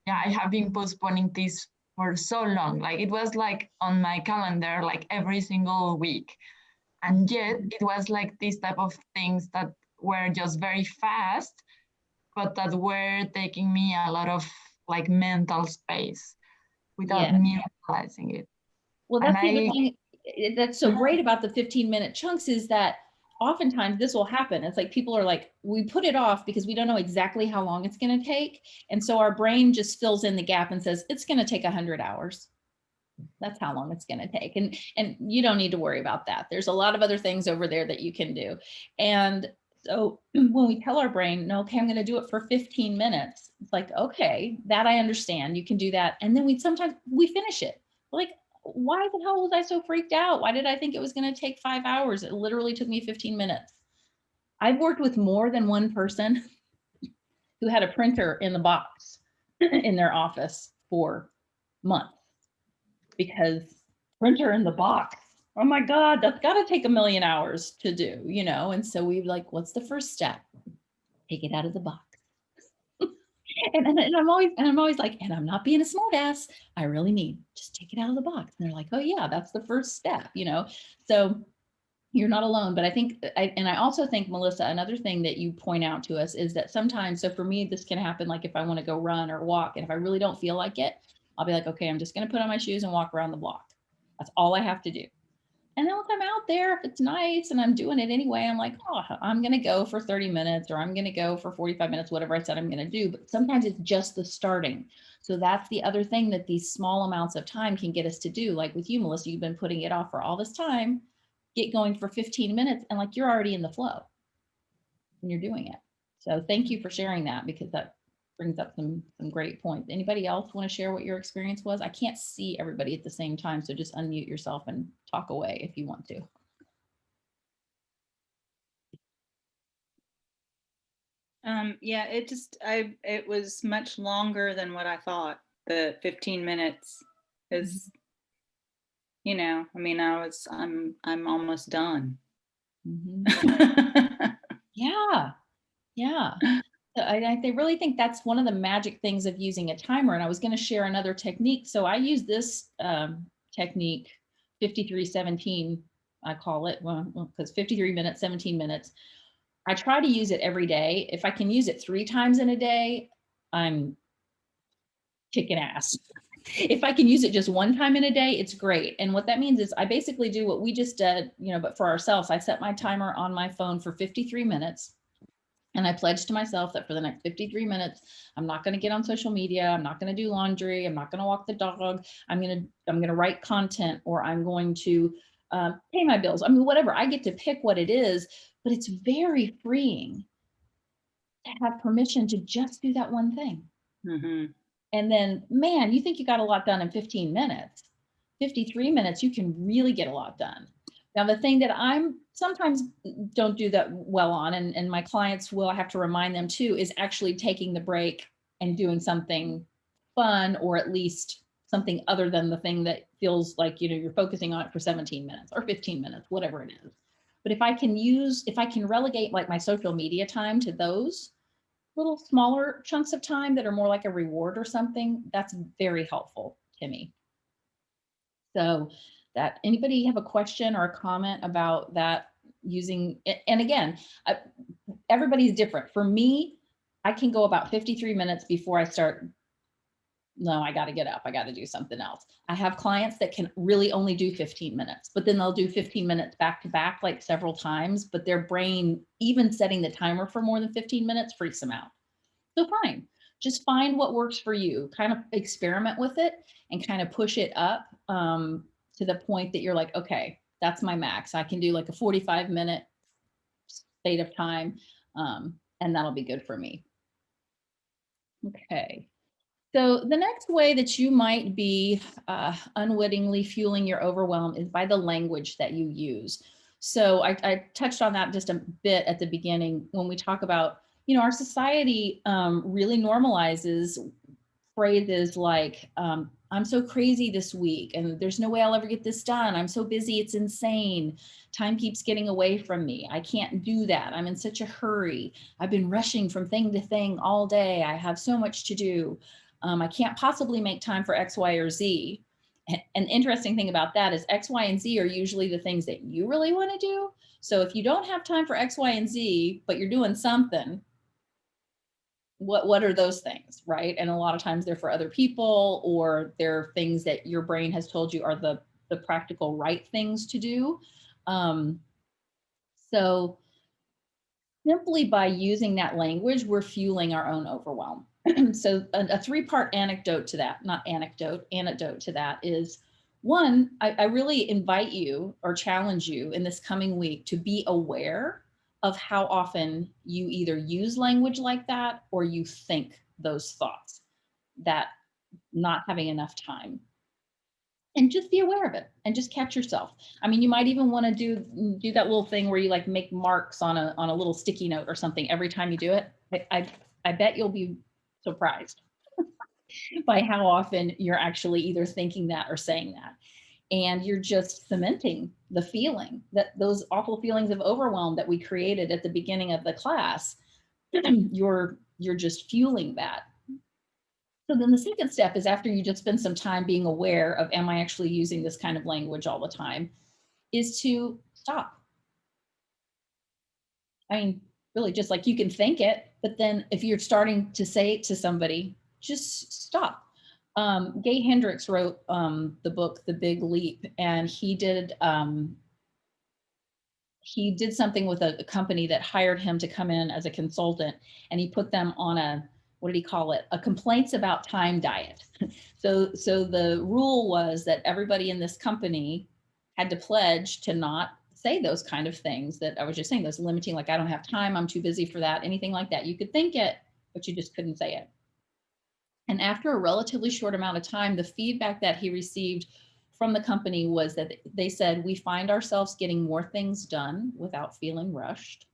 Speaker 4: I have been postponing this for so long. Like it was like on my calendar, like every single week. And yet it was like this type of things that were just very fast, but that were taking me a lot of like mental space without me realizing it.
Speaker 1: Well, that's the other thing that's so great about the 15-minute chunks, is that oftentimes this will happen. It's like people are like, we put it off because we don't know exactly how long it's going to take. And so our brain just fills in the gap and says, it's going to take 100 hours. That's how long it's going to take. And you don't need to worry about that. There's a lot of other things over there that you can do. And so when we tell our brain, no, okay, I'm going to do it for 15 minutes. It's like, okay, that I understand. You can do that. And then sometimes we finish it. Like, why the hell was I so freaked out? Why did I think it was going to take 5 hours? It literally took me 15 minutes. I've worked with more than one person who had a printer in the box in their office for months because printer in the box. Oh my God, that's got to take a million hours to do, you know? And so we like, what's the first step? Take it out of the box. And I'm always like, and I'm not being a smart ass. I really mean, just take it out of the box. And they're like, oh yeah, that's the first step, you know? So you're not alone. But I think, I also think, Melissa, another thing that you point out to us is that sometimes, so for me, this can happen like if I want to go run or walk, and if I really don't feel like it, I'll be like, okay, I'm just going to put on my shoes and walk around the block. That's all I have to do. And then once I'm out there, if it's nice and I'm doing it anyway, I'm like, oh, I'm going to go for 30 minutes or I'm going to go for 45 minutes, whatever I said I'm going to do. But sometimes it's just the starting. So that's the other thing that these small amounts of time can get us to do. Like with you, Melissa, you've been putting it off for all this time, get going for 15 minutes and like you're already in the flow and you're doing it. So thank you for sharing that, because that brings up some great points. Anybody else want to share what your experience was? I can't see everybody at the same time, so just unmute yourself and talk away if you want to.
Speaker 5: Yeah, it was much longer than what I thought. The 15 minutes is, you know, I mean, I'm almost done.
Speaker 1: Yeah. Yeah. So I really think that's one of the magic things of using a timer. And I was going to share another technique. So I use this technique, 53-17, I call it, well, because 53 minutes, 17 minutes. I try to use it every day. If I can use it 3 times in a day, I'm kicking ass. If I can use it just 1 time in a day, it's great. And what that means is I basically do what we just did, you know, but for ourselves. I set my timer on my phone for 53 minutes. And I pledged to myself that for the next 53 minutes, I'm not going to get on social media. I'm not going to do laundry. I'm not going to walk the dog. I'm going to write content, or I'm going to pay my bills. I mean, whatever. I get to pick what it is, but it's very freeing to have permission to just do that one thing.
Speaker 5: Mm-hmm.
Speaker 1: And then, man, you think you got a lot done in 15 minutes, 53 minutes, you can really get a lot done. Now, the thing that I'm sometimes don't do that well on, and my clients will, I have to remind them too, is actually taking the break and doing something fun, or at least something other than the thing that feels like, you know, you're focusing on it for 17 minutes or 15 minutes, whatever it is. But if I can relegate like my social media time to those little smaller chunks of time that are more like a reward or something, that's very helpful to me. So that, anybody have a question or a comment about that using it? And again, everybody's different. For me, I can go about 53 minutes before I start. No, I got to get up. I got to do something else. I have clients that can really only do 15 minutes, but then they'll do 15 minutes back to back, like several times, but their brain, even setting the timer for more than 15 minutes, freaks them out. So fine, just find what works for you, kind of experiment with it and kind of push it up to the point that you're like, okay, that's my max. I can do like a 45-minute state of time, and that'll be good for me. Okay. So the next way that you might be unwittingly fueling your overwhelm is by the language that you use. So I touched on that just a bit at the beginning when we talk about, you know, our society really normalizes phrases like, I'm so crazy this week and there's no way I'll ever get this done. I'm so busy, it's insane. Time keeps getting away from me. I can't do that. I'm in such a hurry. I've been rushing from thing to thing all day. I have so much to do. I can't possibly make time for X, Y, or Z. An interesting thing about that is X, Y, and Z are usually the things that you really want to do. So if you don't have time for X, Y, and Z, but you're doing something, what are those things, right? And a lot of times they're for other people, or they're things that your brain has told you are the practical right things to do. So simply by using that language, we're fueling our own overwhelm. So a 3-part anecdote to that, anecdote to that is, one, I really invite you or challenge you in this coming week to be aware of how often you either use language like that or you think those thoughts, that not having enough time. and just be aware of it and just catch yourself. I mean, you might even want to do that little thing where you like make marks on a little sticky note or something every time you do it. I bet you'll be surprised by how often you're actually either thinking that or saying that. And you're just cementing the feeling, that those awful feelings of overwhelm that we created at the beginning of the class, you're just fueling that. So then the second step is, after you just spend some time being aware of, am I actually using this kind of language all the time, is to stop. I mean, really, just like you can think it, but then if you're starting to say it to somebody, just stop. Gay Hendricks wrote the book, The Big Leap, and he did something with a company that hired him to come in as a consultant, and he put them on a, what did he call it? A complaints about time diet. So the rule was that everybody in this company had to pledge to not say those kind of things that I was just saying, those limiting, like, I don't have time, I'm too busy for that, anything like that. You could think it, but you just couldn't say it. And after a relatively short amount of time, the feedback that he received from the company was that they said, we find ourselves getting more things done without feeling rushed.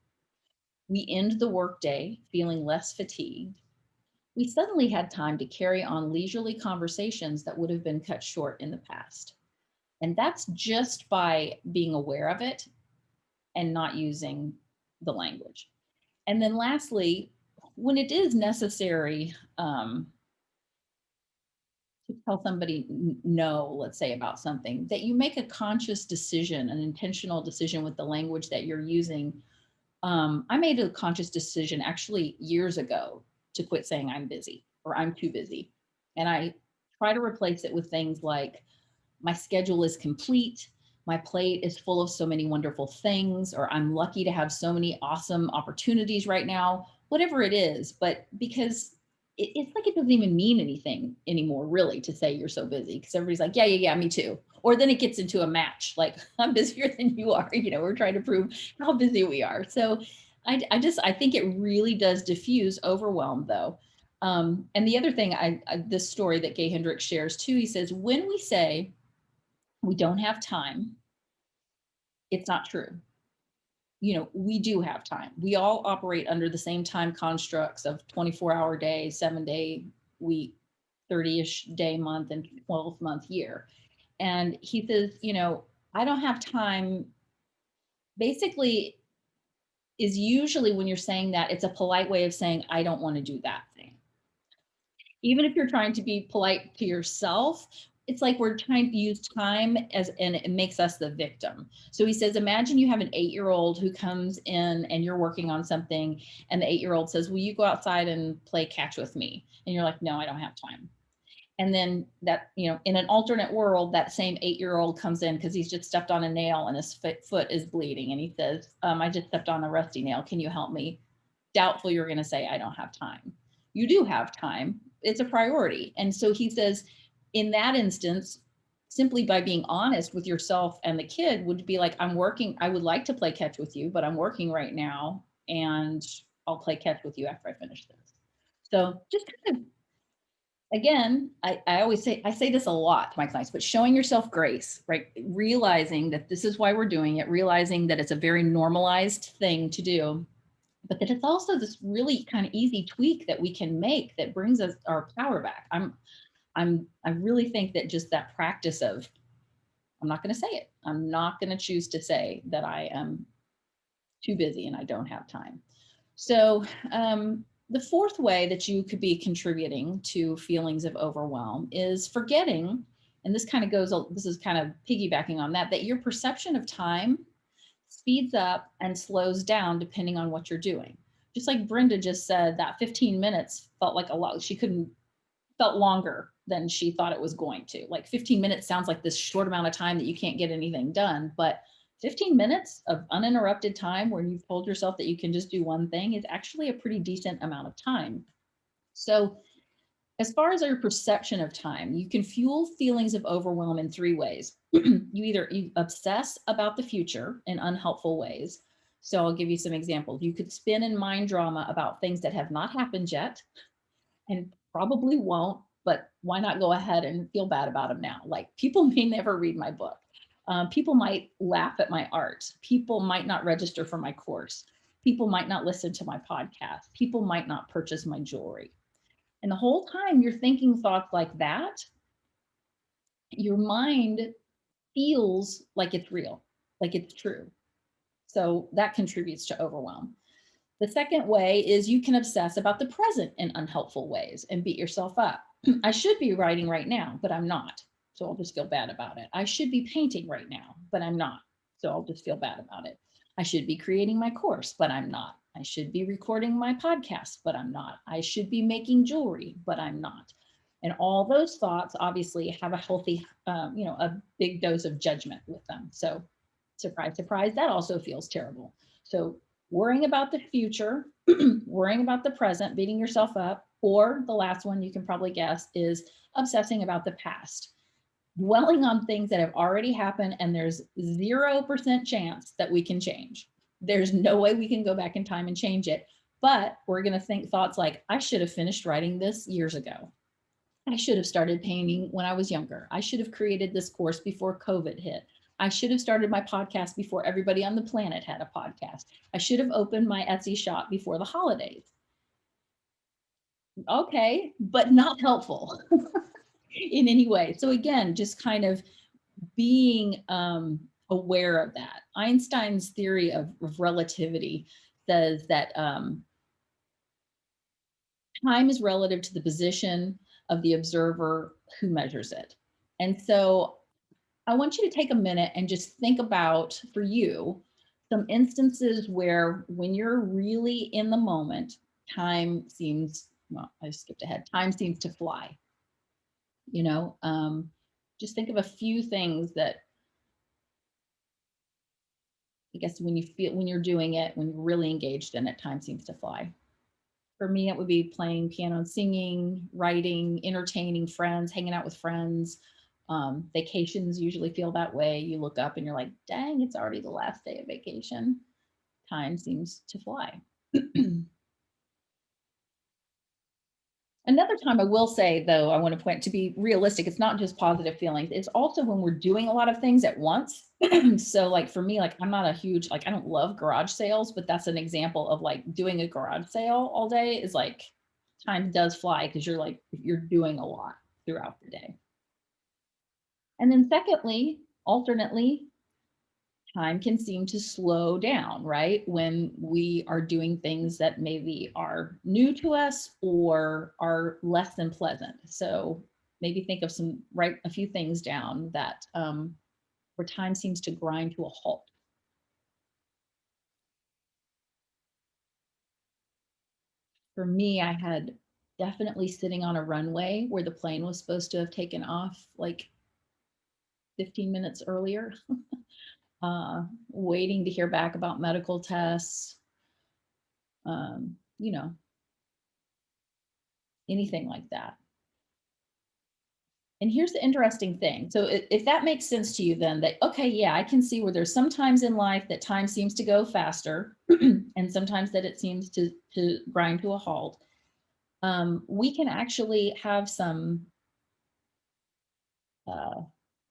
Speaker 1: We end the workday feeling less fatigued. We suddenly had time to carry on leisurely conversations that would have been cut short in the past. And that's just by being aware of it and not using the language. And then lastly, when it is necessary to tell somebody no, let's say, about something, that you make a conscious decision, an intentional decision with the language that you're using. I made a conscious decision actually years ago to quit saying I'm busy or I'm too busy. And I try to replace it with things like, my schedule is complete, my plate is full of so many wonderful things, or I'm lucky to have so many awesome opportunities right now, whatever it is. But because it's like, it doesn't even mean anything anymore, really, to say you're so busy, because everybody's like, yeah, me too. Or then it gets into a match, like, I'm busier than you are. We're trying to prove how busy we are. So I think it really does diffuse overwhelm, though. And the other thing, this story that Gay Hendricks shares too, he says, when we say we don't have time, it's not true. We do have time. We all operate under the same time constructs of 24-hour day, 7-day week, 30-ish day month, and 12-month year. And he says, I don't have time, basically, is usually, when you're saying that, it's a polite way of saying, I don't want to do that thing. Even if you're trying to be polite to yourself, it's like we're trying to use time and it makes us the victim. So he says, imagine you have an 8-year-old who comes in and you're working on something, and the 8-year-old says, will you go outside and play catch with me? And you're like, no, I don't have time. And then that, in an alternate world, that same 8-year-old comes in because he's just stepped on a nail and his foot is bleeding. And he says, I just stepped on a rusty nail. Can you help me? Doubtful you're going to say, I don't have time. You do have time. It's a priority. And so he says, in that instance, simply by being honest with yourself and the kid, would be like, I'm working. I would like to play catch with you, but I'm working right now, and I'll play catch with you after I finish this. So just kind of, again, I always say, I say this a lot to my clients, but showing yourself grace, right? Realizing that this is why we're doing it, realizing that it's a very normalized thing to do, but that it's also this really kind of easy tweak that we can make that brings us our power back. I really think that just that practice of, I'm not going to say it. I'm not going to choose to say that I am too busy and I don't have time. So the fourth way that you could be contributing to feelings of overwhelm is forgetting, and this is kind of piggybacking on that your perception of time speeds up and slows down depending on what you're doing. Just like Brenda just said, that 15 minutes felt like a lot. Felt longer than she thought it was going to. Like 15 minutes sounds like this short amount of time that you can't get anything done, but 15 minutes of uninterrupted time where you've told yourself that you can just do one thing is actually a pretty decent amount of time. So as far as our perception of time, you can fuel feelings of overwhelm in 3 ways. You obsess about the future in unhelpful ways. So I'll give you some examples. You could spin in mind drama about things that have not happened yet and probably won't, but why not go ahead and feel bad about them now? Like, people may never read my book. People might laugh at my art. People might not register for my course. People might not listen to my podcast. People might not purchase my jewelry. And the whole time you're thinking thoughts like that, your mind feels like it's real, like it's true. So that contributes to overwhelm. The second way is you can obsess about the present in unhelpful ways and beat yourself up. I should be writing right now, but I'm not. So I'll just feel bad about it. I should be painting right now, but I'm not. So I'll just feel bad about it. I should be creating my course, but I'm not. I should be recording my podcast, but I'm not. I should be making jewelry, but I'm not. And all those thoughts obviously have a healthy, a big dose of judgment with them. So surprise, surprise, that also feels terrible. So worrying about the future, worrying about the present, beating yourself up, or the last one you can probably guess is obsessing about the past, dwelling on things that have already happened and there's 0% chance that we can change. There's no way we can go back in time and change it, but we're going to think thoughts like, I should have finished writing this years ago. I should have started painting when I was younger. I should have created this course before COVID hit. I should have started my podcast before everybody on the planet had a podcast. I should have opened my Etsy shop before the holidays. Okay, but not helpful in any way. So again, just kind of being aware of that. Einstein's theory of relativity says that time is relative to the position of the observer who measures it. And so I want you to take a minute and just think about, for you, some instances where when you're really in the moment, time seems, well, I skipped ahead, time seems to fly. Just think of a few things that, I guess, when you're doing it, when you're really engaged in it, time seems to fly. For me, it would be playing piano and singing, writing, entertaining friends, hanging out with friends. Vacations usually feel that way. You look up and you're like, dang, it's already the last day of vacation. Time seems to fly. Another time I will say, though, I want to point to be realistic. It's not just positive feelings. It's also when we're doing a lot of things at once. So like for me, like I'm not a huge, like I don't love garage sales, but that's an example of like doing a garage sale all day is like time does fly because you're doing a lot throughout the day. And then secondly, alternately, time can seem to slow down, right? When we are doing things that maybe are new to us or are less than pleasant. So maybe think of write a few things down that where time seems to grind to a halt. For me, I had definitely sitting on a runway where the plane was supposed to have taken off like 15 minutes earlier. Waiting to hear back about medical tests, anything like that. And here's the interesting thing. So if that makes sense to you, then that, okay, yeah, I can see where there's some times in life that time seems to go faster and sometimes that it seems to grind to a halt. We can actually have some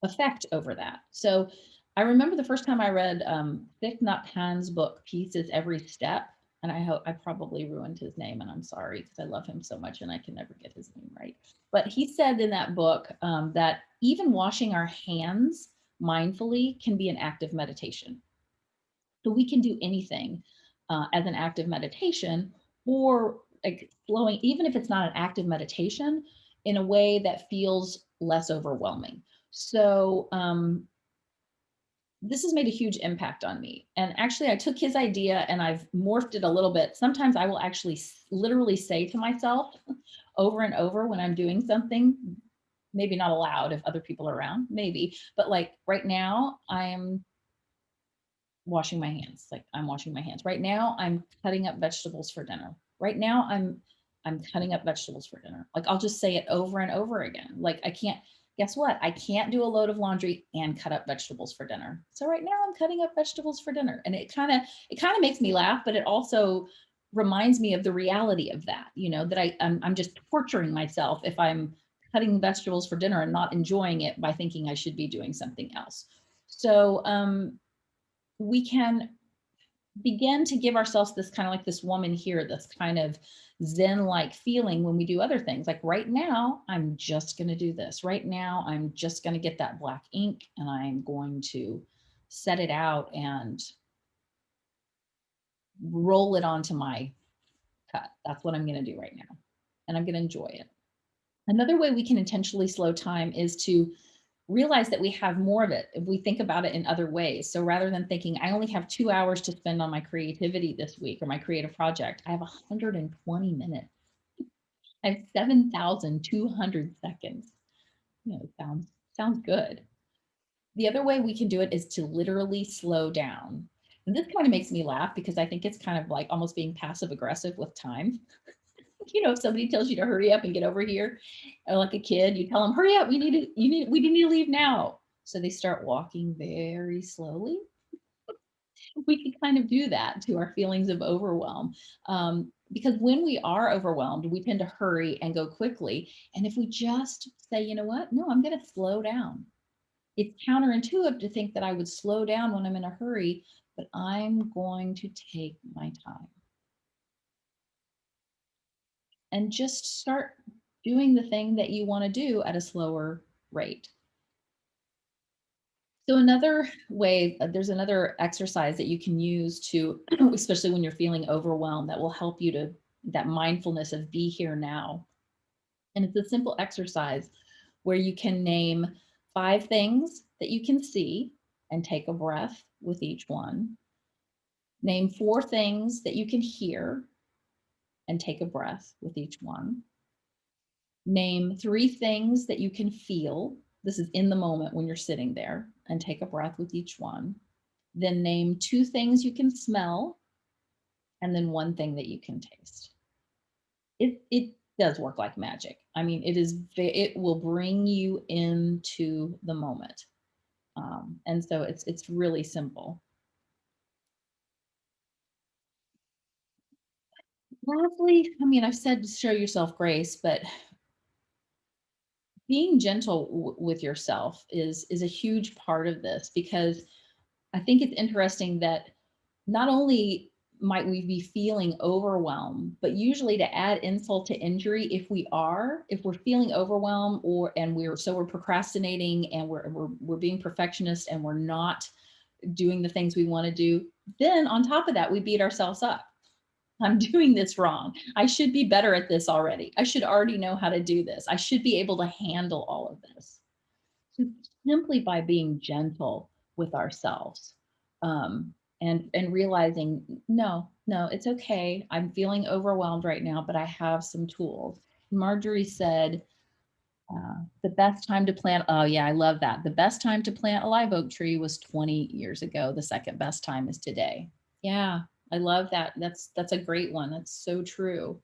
Speaker 1: effect over that. So I remember the first time I read Thich Nhat Hanh's book, Peace is Every Step. And I hope I probably ruined his name and I'm sorry because I love him so much and I can never get his name right. But he said in that book that even washing our hands mindfully can be an act of meditation. So we can do anything as an act of meditation or like flowing, even if it's not an active meditation, in a way that feels less overwhelming. So this has made a huge impact on me. And actually I took his idea and I've morphed it a little bit. Sometimes I will actually literally say to myself over and over when I'm doing something, maybe not aloud if other people are around, maybe, but like right now I'm washing my hands. Like I'm washing my hands. Right now I'm cutting up vegetables for dinner. Right now I'm cutting up vegetables for dinner. Like I'll just say it over and over again. Like guess what? I can't do a load of laundry and cut up vegetables for dinner. So right now I'm cutting up vegetables for dinner. And it kind of makes me laugh, but it also reminds me of the reality of that, that I'm just torturing myself if I'm cutting vegetables for dinner and not enjoying it by thinking I should be doing something else. So we can begin to give ourselves this kind of like this woman here, this kind of Zen-like feeling when we do other things. Like right now, I'm just going to do this. Right now, I'm just going to get that black ink and I'm going to set it out and roll it onto my cut. That's what I'm going to do right now. And I'm going to enjoy it. Another way we can intentionally slow time is to realize that we have more of it if we think about it in other ways. So rather than thinking, I only have 2 hours to spend on my creativity this week or my creative project, I have 120 minutes. I have 7,200 seconds. You know, sounds good. The other way we can do it is to literally slow down. And this kind of makes me laugh because I think it's kind of like almost being passive aggressive with time. You know, if somebody tells you to hurry up and get over here, or like a kid, you tell them, hurry up, we need to leave now. So they start walking very slowly. We can kind of do that to our feelings of overwhelm. Because when we are overwhelmed, we tend to hurry and go quickly. And if we just say, you know what, no, I'm going to slow down. It's counterintuitive to think that I would slow down when I'm in a hurry, but I'm going to take my time. And just start doing the thing that you want to do at a slower rate. So another way, there's another exercise that you can use to, especially when you're feeling overwhelmed, that will help you to, that mindfulness of be here now. And it's a simple exercise where you can name 5 things that you can see and take a breath with each one. Name 4 things that you can hear and take a breath with each one. Name 3 things that you can feel. This is in the moment when you're sitting there, and take a breath with each one. Then name 2 things you can smell, and then 1 thing that you can taste. It does work like magic. I mean, it will bring you into the moment. And so it's really simple. Lastly, I mean, I've said show yourself grace, but being gentle with yourself is a huge part of this, because I think it's interesting that not only might we be feeling overwhelmed, but usually to add insult to injury, if we're feeling overwhelmed and we're procrastinating and we're being perfectionist and we're not doing the things we want to do, then on top of that, we beat ourselves up. I'm doing this wrong. I should be better at this already. I should already know how to do this. I should be able to handle all of this. So simply by being gentle with ourselves, and realizing, no, it's okay. I'm feeling overwhelmed right now, but I have some tools. Marjorie said, the best time to plant, oh yeah, I love that. The best time to plant a live oak tree was 20 years ago. The second best time is today. Yeah, I love that. That's a great one. That's so true.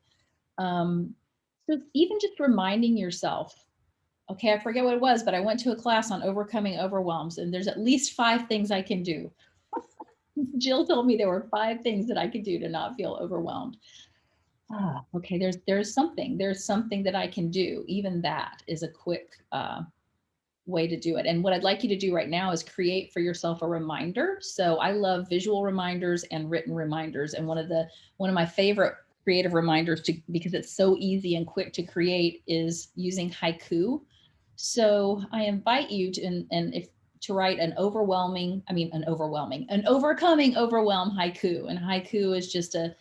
Speaker 1: So even just reminding yourself, okay, I forget what it was, but I went to a class on overcoming overwhelms, and there's at least 5 things I can do. Jill told me there were 5 things that I could do to not feel overwhelmed. Okay, there's something that I can do. Even that is a quick way to do it. And what I'd like you to do right now is create for yourself a reminder. So I love visual reminders and written reminders. And one of my favorite creative reminders because it's so easy and quick to create is using haiku. So I invite you to write an overcoming overwhelm haiku. And haiku is just a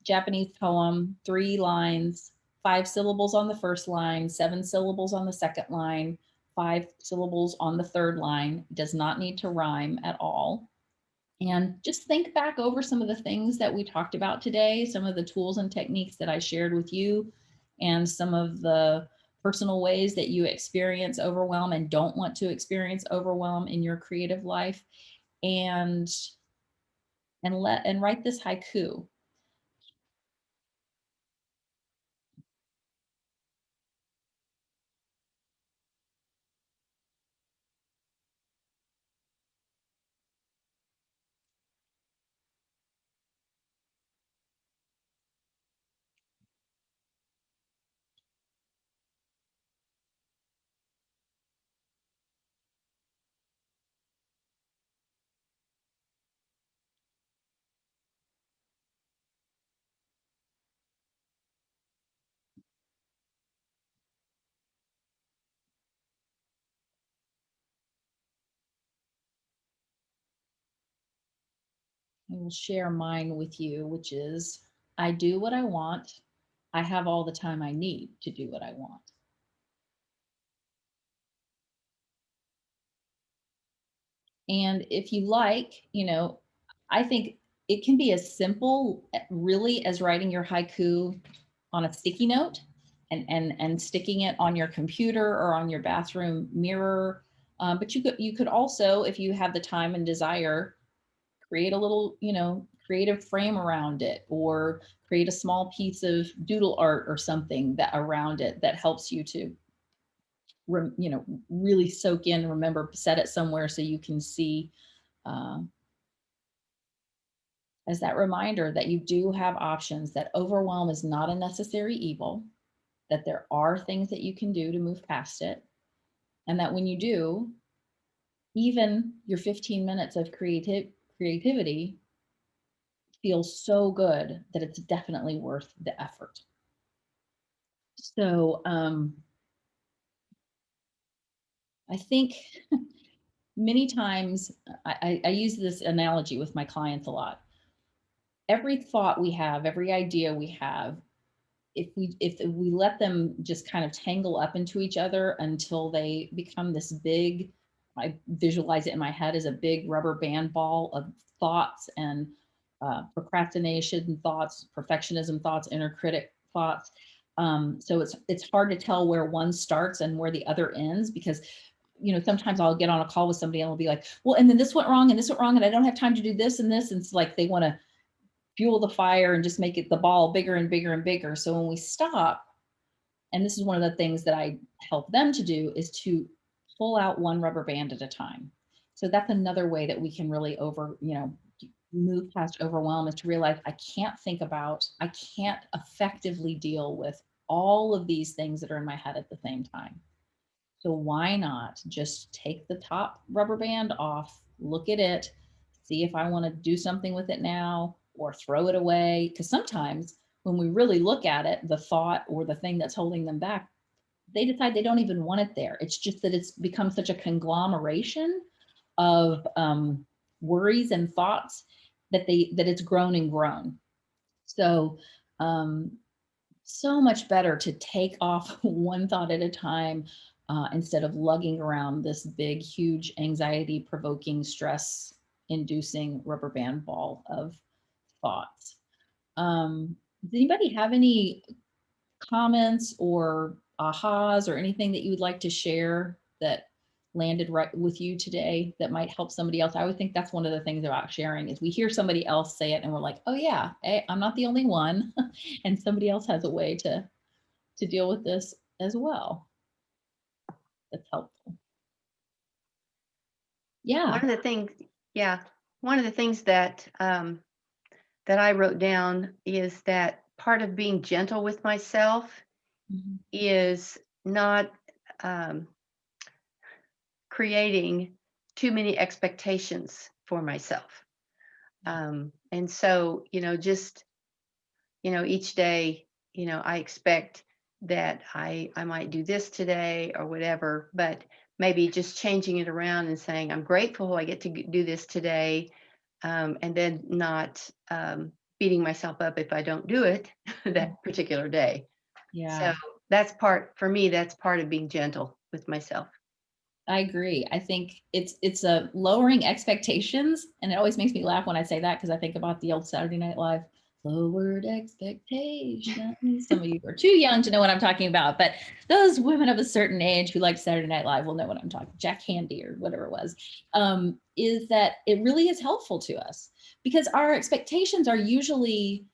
Speaker 1: Japanese poem, 3 lines, 5 syllables on the first line, 7 syllables on the second line, 5 syllables on the third line. It does not need to rhyme at all. And just think back over some of the things that we talked about today, some of the tools and techniques that I shared with you, and some of the personal ways that you experience overwhelm and don't want to experience overwhelm in your creative life. And write this haiku. I will share mine with you, which is I do what I want. I have all the time I need to do what I want. And if you like, I think it can be as simple really as writing your haiku on a sticky note and sticking it on your computer or on your bathroom mirror. But you could also, if you have the time and desire, create a little, creative frame around it, or create a small piece of doodle art or something that around it that helps you to really soak in, remember, set it somewhere so you can see, uh, as that reminder that you do have options, that overwhelm is not a necessary evil, that there are things that you can do to move past it. And that when you do, even your 15 minutes of creativity feels so good that it's definitely worth the effort. So I think many times I use this analogy with my clients a lot. Every thought we have, every idea we have, if we let them just kind of tangle up into each other until they become this big, I visualize it in my head as a big rubber band ball of thoughts and procrastination thoughts, perfectionism thoughts, inner critic thoughts. So it's hard to tell where one starts and where the other ends, because sometimes I'll get on a call with somebody and I'll be like, well, and then this went wrong and this went wrong and I don't have time to do this and this. And it's like they want to fuel the fire and just make it the ball bigger and bigger and bigger. So when we stop, and this is one of the things that I help them to do, is to pull out one rubber band at a time. So that's another way that we can really move past overwhelm, is to realize I can't effectively deal with all of these things that are in my head at the same time. So why not just take the top rubber band off, look at it, see if I want to do something with it now or throw it away. Because sometimes when we really look at it, the thought or the thing that's holding them back, they decide they don't even want it there. It's just that it's become such a conglomeration of worries and thoughts that it's grown and grown. So so much better to take off one thought at a time, instead of lugging around this big, huge, anxiety provoking, stress inducing rubber band ball of thoughts. Does anybody have any comments or ahas or anything that you would like to share that landed right with you today that might help somebody else? I would think that's one of the things about sharing, is we hear somebody else say it and we're like, oh yeah, I'm not the only one. And somebody else has a way to deal with this as well. That's helpful. Yeah.
Speaker 6: One of the things that that I wrote down is that part of being gentle with myself is not creating too many expectations for myself. And so, just, each day, I expect that I might do this today or whatever, but maybe just changing it around and saying, I'm grateful I get to do this today. And then not beating myself up if I don't do it that particular day.
Speaker 1: Yeah.
Speaker 6: So that's part of being gentle with myself.
Speaker 1: I agree. I think it's a lowering expectations. And it always makes me laugh when I say that, because I think about the old Saturday Night Live, lowered expectations. Some of you are too young to know what I'm talking about, but those women of a certain age who like Saturday Night Live will know what I'm talking, Jack Handy or whatever it was, is that it really is helpful to us, because our expectations are usually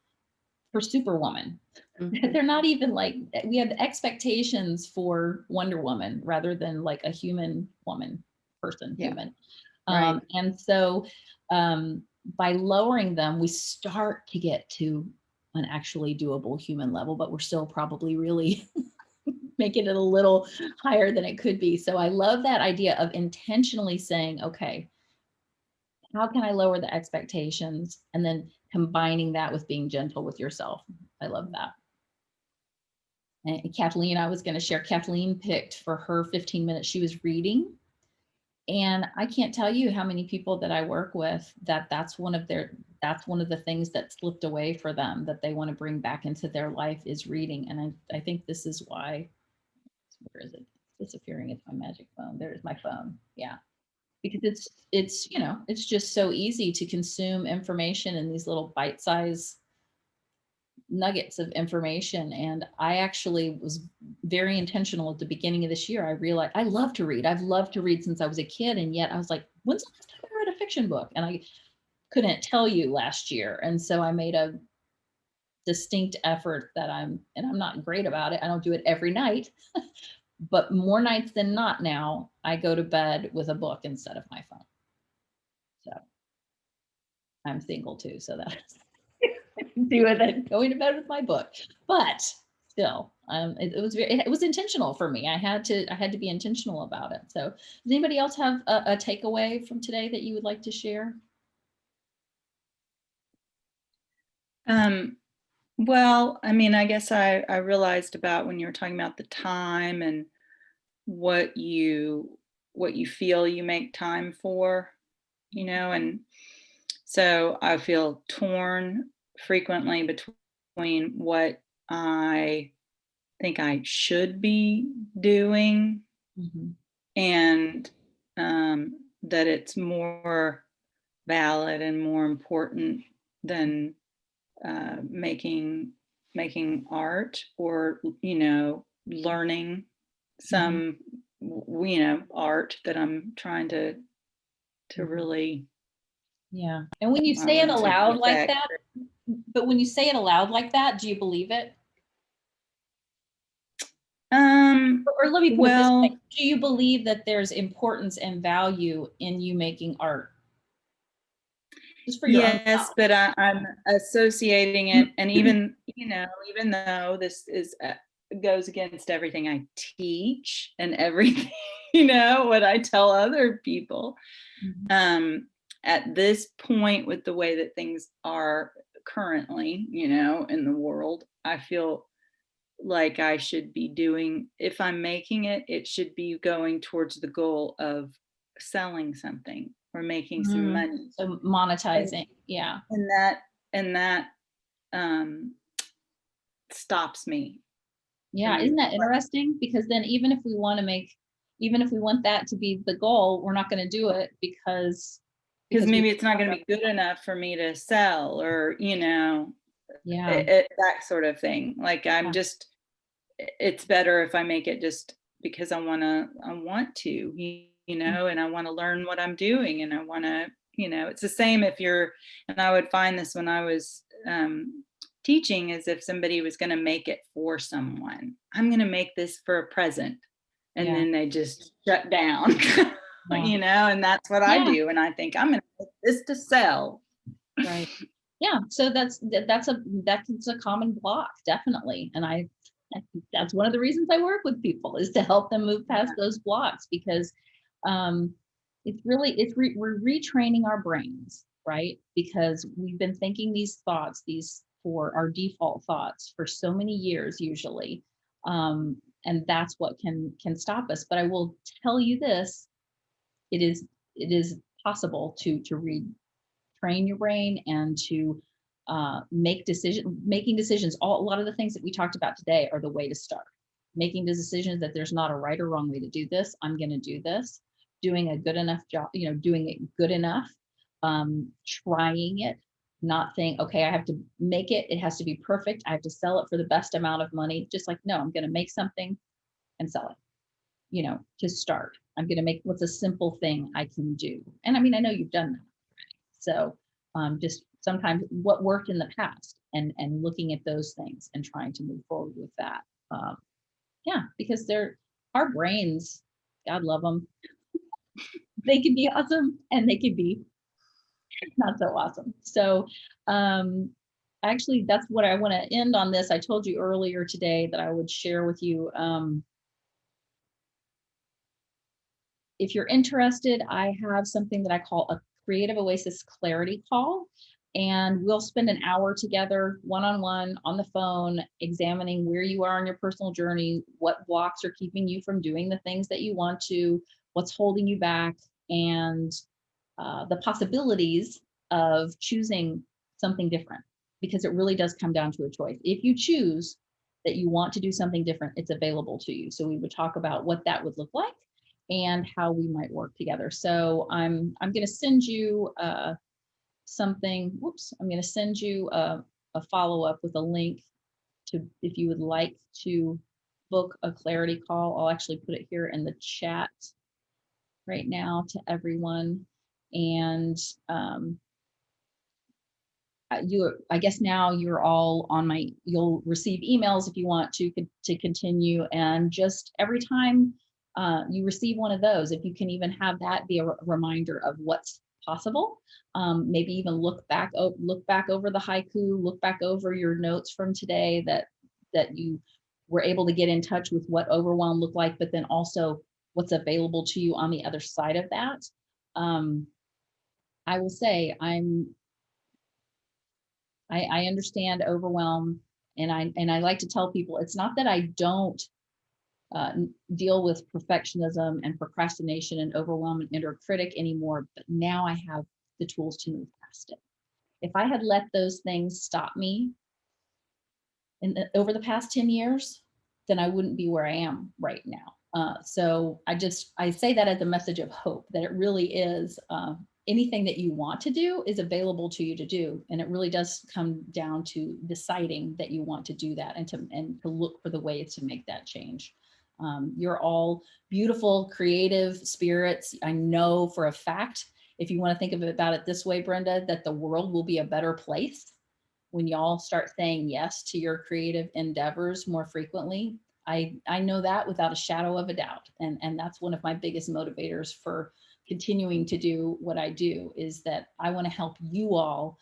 Speaker 1: for Superwoman. They're not even like, we have expectations for Wonder Woman rather than like a human woman, person, human.
Speaker 6: Right.
Speaker 1: And so by lowering them, we start to get to an actually doable human level, but we're still probably really making it a little higher than it could be. So I love that idea of intentionally saying, okay, how can I lower the expectations? And then combining that with being gentle with yourself. I love that. And Kathleen, I was going to share, Kathleen picked for her 15 minutes, she was reading. And I can't tell you how many people that I work with that's one of the things that slipped away for them that they want to bring back into their life is reading. And I think this is why, where is it? It's disappearing. It's my magic phone. There's my phone. Yeah. Because it's, you know, it's just so easy to consume information in these little bite-sized nuggets of information. And I actually was very intentional at the beginning of this year. I realized I love to read. I've loved to read since I was a kid. And yet I was like, when's the last time I read a fiction book? And I couldn't tell you last year. And so I made a distinct effort and I'm not great about it. I don't do it every night, but more nights than not now, I go to bed with a book instead of my phone. So I'm single too, so that's do with it, going to bed with my book. But still, it was intentional for me. I had to be intentional about it. So does anybody else have a takeaway from today that you would like to share?
Speaker 5: Well, I mean, I guess I realized about when you were talking about the time and what you feel you make time for, you know, and so I feel torn frequently between what I think I should be doing
Speaker 1: Mhm.
Speaker 5: and that it's more valid and more important than making art or, you know, learning some you know, art that I'm trying to really
Speaker 1: Yeah. And when you
Speaker 5: I
Speaker 1: say it
Speaker 5: wouldn't say
Speaker 1: aloud like
Speaker 5: perfect.
Speaker 1: that, but when you say it aloud like that, do you believe it? Or let me put it this way.
Speaker 5: Well,
Speaker 1: Do you believe that there's importance and value in you making art? Just for your own
Speaker 5: yes,
Speaker 1: self.
Speaker 5: but I'm associating it, and even, you know, even though this is goes against everything I teach and everything, you know, what I tell other people, at this point with the way that things are currently, you know, in the world, I feel like I should be doing, if I'm making it, it should be going towards the goal of selling something or making some money.
Speaker 1: So
Speaker 5: And,
Speaker 1: monetizing. Yeah.
Speaker 5: and that um stops me
Speaker 1: Yeah.
Speaker 5: from,
Speaker 1: Isn't that interesting? Because then even if we want that to be the goal, we're not going to do it because we,
Speaker 5: maybe it's not going to be good enough for me to sell, or, you know,
Speaker 1: yeah.
Speaker 5: that sort of thing. Like I'm
Speaker 1: Yeah.
Speaker 5: just, it's better if I make it just because I want to, you know, and I want to learn what I'm doing, and I want to, you know, it's the same if you're, and I would find this when I was teaching, as if somebody was going to make it for someone. I'm going to make this for a present. And
Speaker 1: Yeah.
Speaker 5: then they just shut down,
Speaker 1: Yeah.
Speaker 5: you know, and that's what I do. And I think I'm going to make this to sell.
Speaker 1: Right. Yeah. So that's a common block, definitely. And that's one of the reasons I work with people, is to help them move past those blocks, because we're retraining our brains, right? Because we've been thinking these thoughts, these for our default thoughts for so many years usually. And that's what can stop us. But I will tell you this, it is possible to retrain your brain and to making decisions. A lot of the things that we talked about today are the way to start. Making the decisions that there's not a right or wrong way to do this. I'm going to do this. Doing a good enough job, you know, doing it good enough, trying it, not saying, okay, I have to make it. It has to be perfect. I have to sell it for the best amount of money. Just like, no, I'm going to make something and sell it, you know, to start. I'm going to make what's a simple thing I can do. And I mean, I know you've done that. So just sometimes what worked in the past, and looking at those things and trying to move forward with that. Yeah, because our brains, God love them. They can be awesome and they can be not so awesome. So actually, that's what I want to end on this. I told you earlier today that I would share with you. If you're interested, I have something that I call a Creative Oasis Clarity Call. And we'll spend an hour together, one-on-one, on the phone, examining where you are on your personal journey, what blocks are keeping you from doing the things that you want to, what's holding you back, and the possibilities of choosing something different, because it really does come down to a choice. If you choose that you want to do something different, it's available to you. So we would talk about what that would look like and how we might work together. So I'm going to send you something. Whoops! I'm going to send you a follow-up with a link to, if you would like to book a clarity call. I'll actually put it here in the chat right now to everyone. And I guess now you're all on my, you'll receive emails if you want to continue. And just every time you receive one of those, if you can even have that be a reminder of what's possible, maybe even look back over the haiku, look back over your notes from today that you were able to get in touch with what overwhelm looked like, but then also what's available to you on the other side of that. I will say I understand overwhelm, and I like to tell people it's not that I don't deal with perfectionism and procrastination and overwhelm and inner critic anymore, but now I have the tools to move past it. If I had let those things stop me over the past 10 years, then I wouldn't be where I am right now. So I say that as a message of hope, that it really is, anything that you want to do is available to you to do. And it really does come down to deciding that you want to do that, and to look for the ways to make that change. You're all beautiful, creative spirits. I know for a fact, if you want to think about it this way, Brenda, that the world will be a better place when y'all start saying yes to your creative endeavors more frequently. I know that without a shadow of a doubt. And that's one of my biggest motivators for continuing to do what I do, is that I want to help you all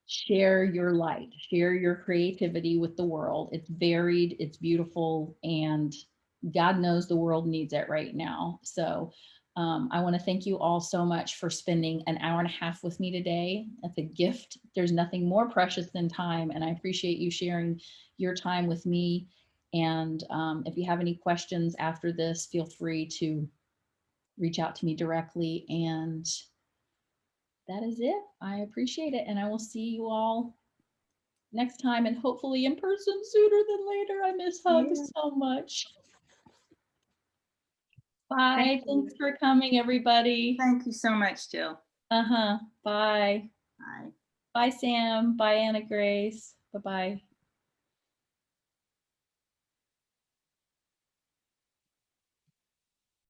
Speaker 1: share your light, share your creativity with the world. It's varied, it's beautiful, and God knows the world needs it right now. So I want to thank you all so much for spending an hour and a half with me today. That's a gift. There's nothing more precious than time, and I appreciate you sharing your time with me. And if you have any questions after this, feel free to reach out to me directly. And that is it. I appreciate it. And I will see you all next time, and hopefully in person sooner than later. I miss hugs so much. Bye. Thanks for coming, everybody.
Speaker 5: Thank you so much, Jill.
Speaker 1: Bye.
Speaker 5: Bye.
Speaker 1: Bye, Sam. Bye, Anna Grace. Bye-bye.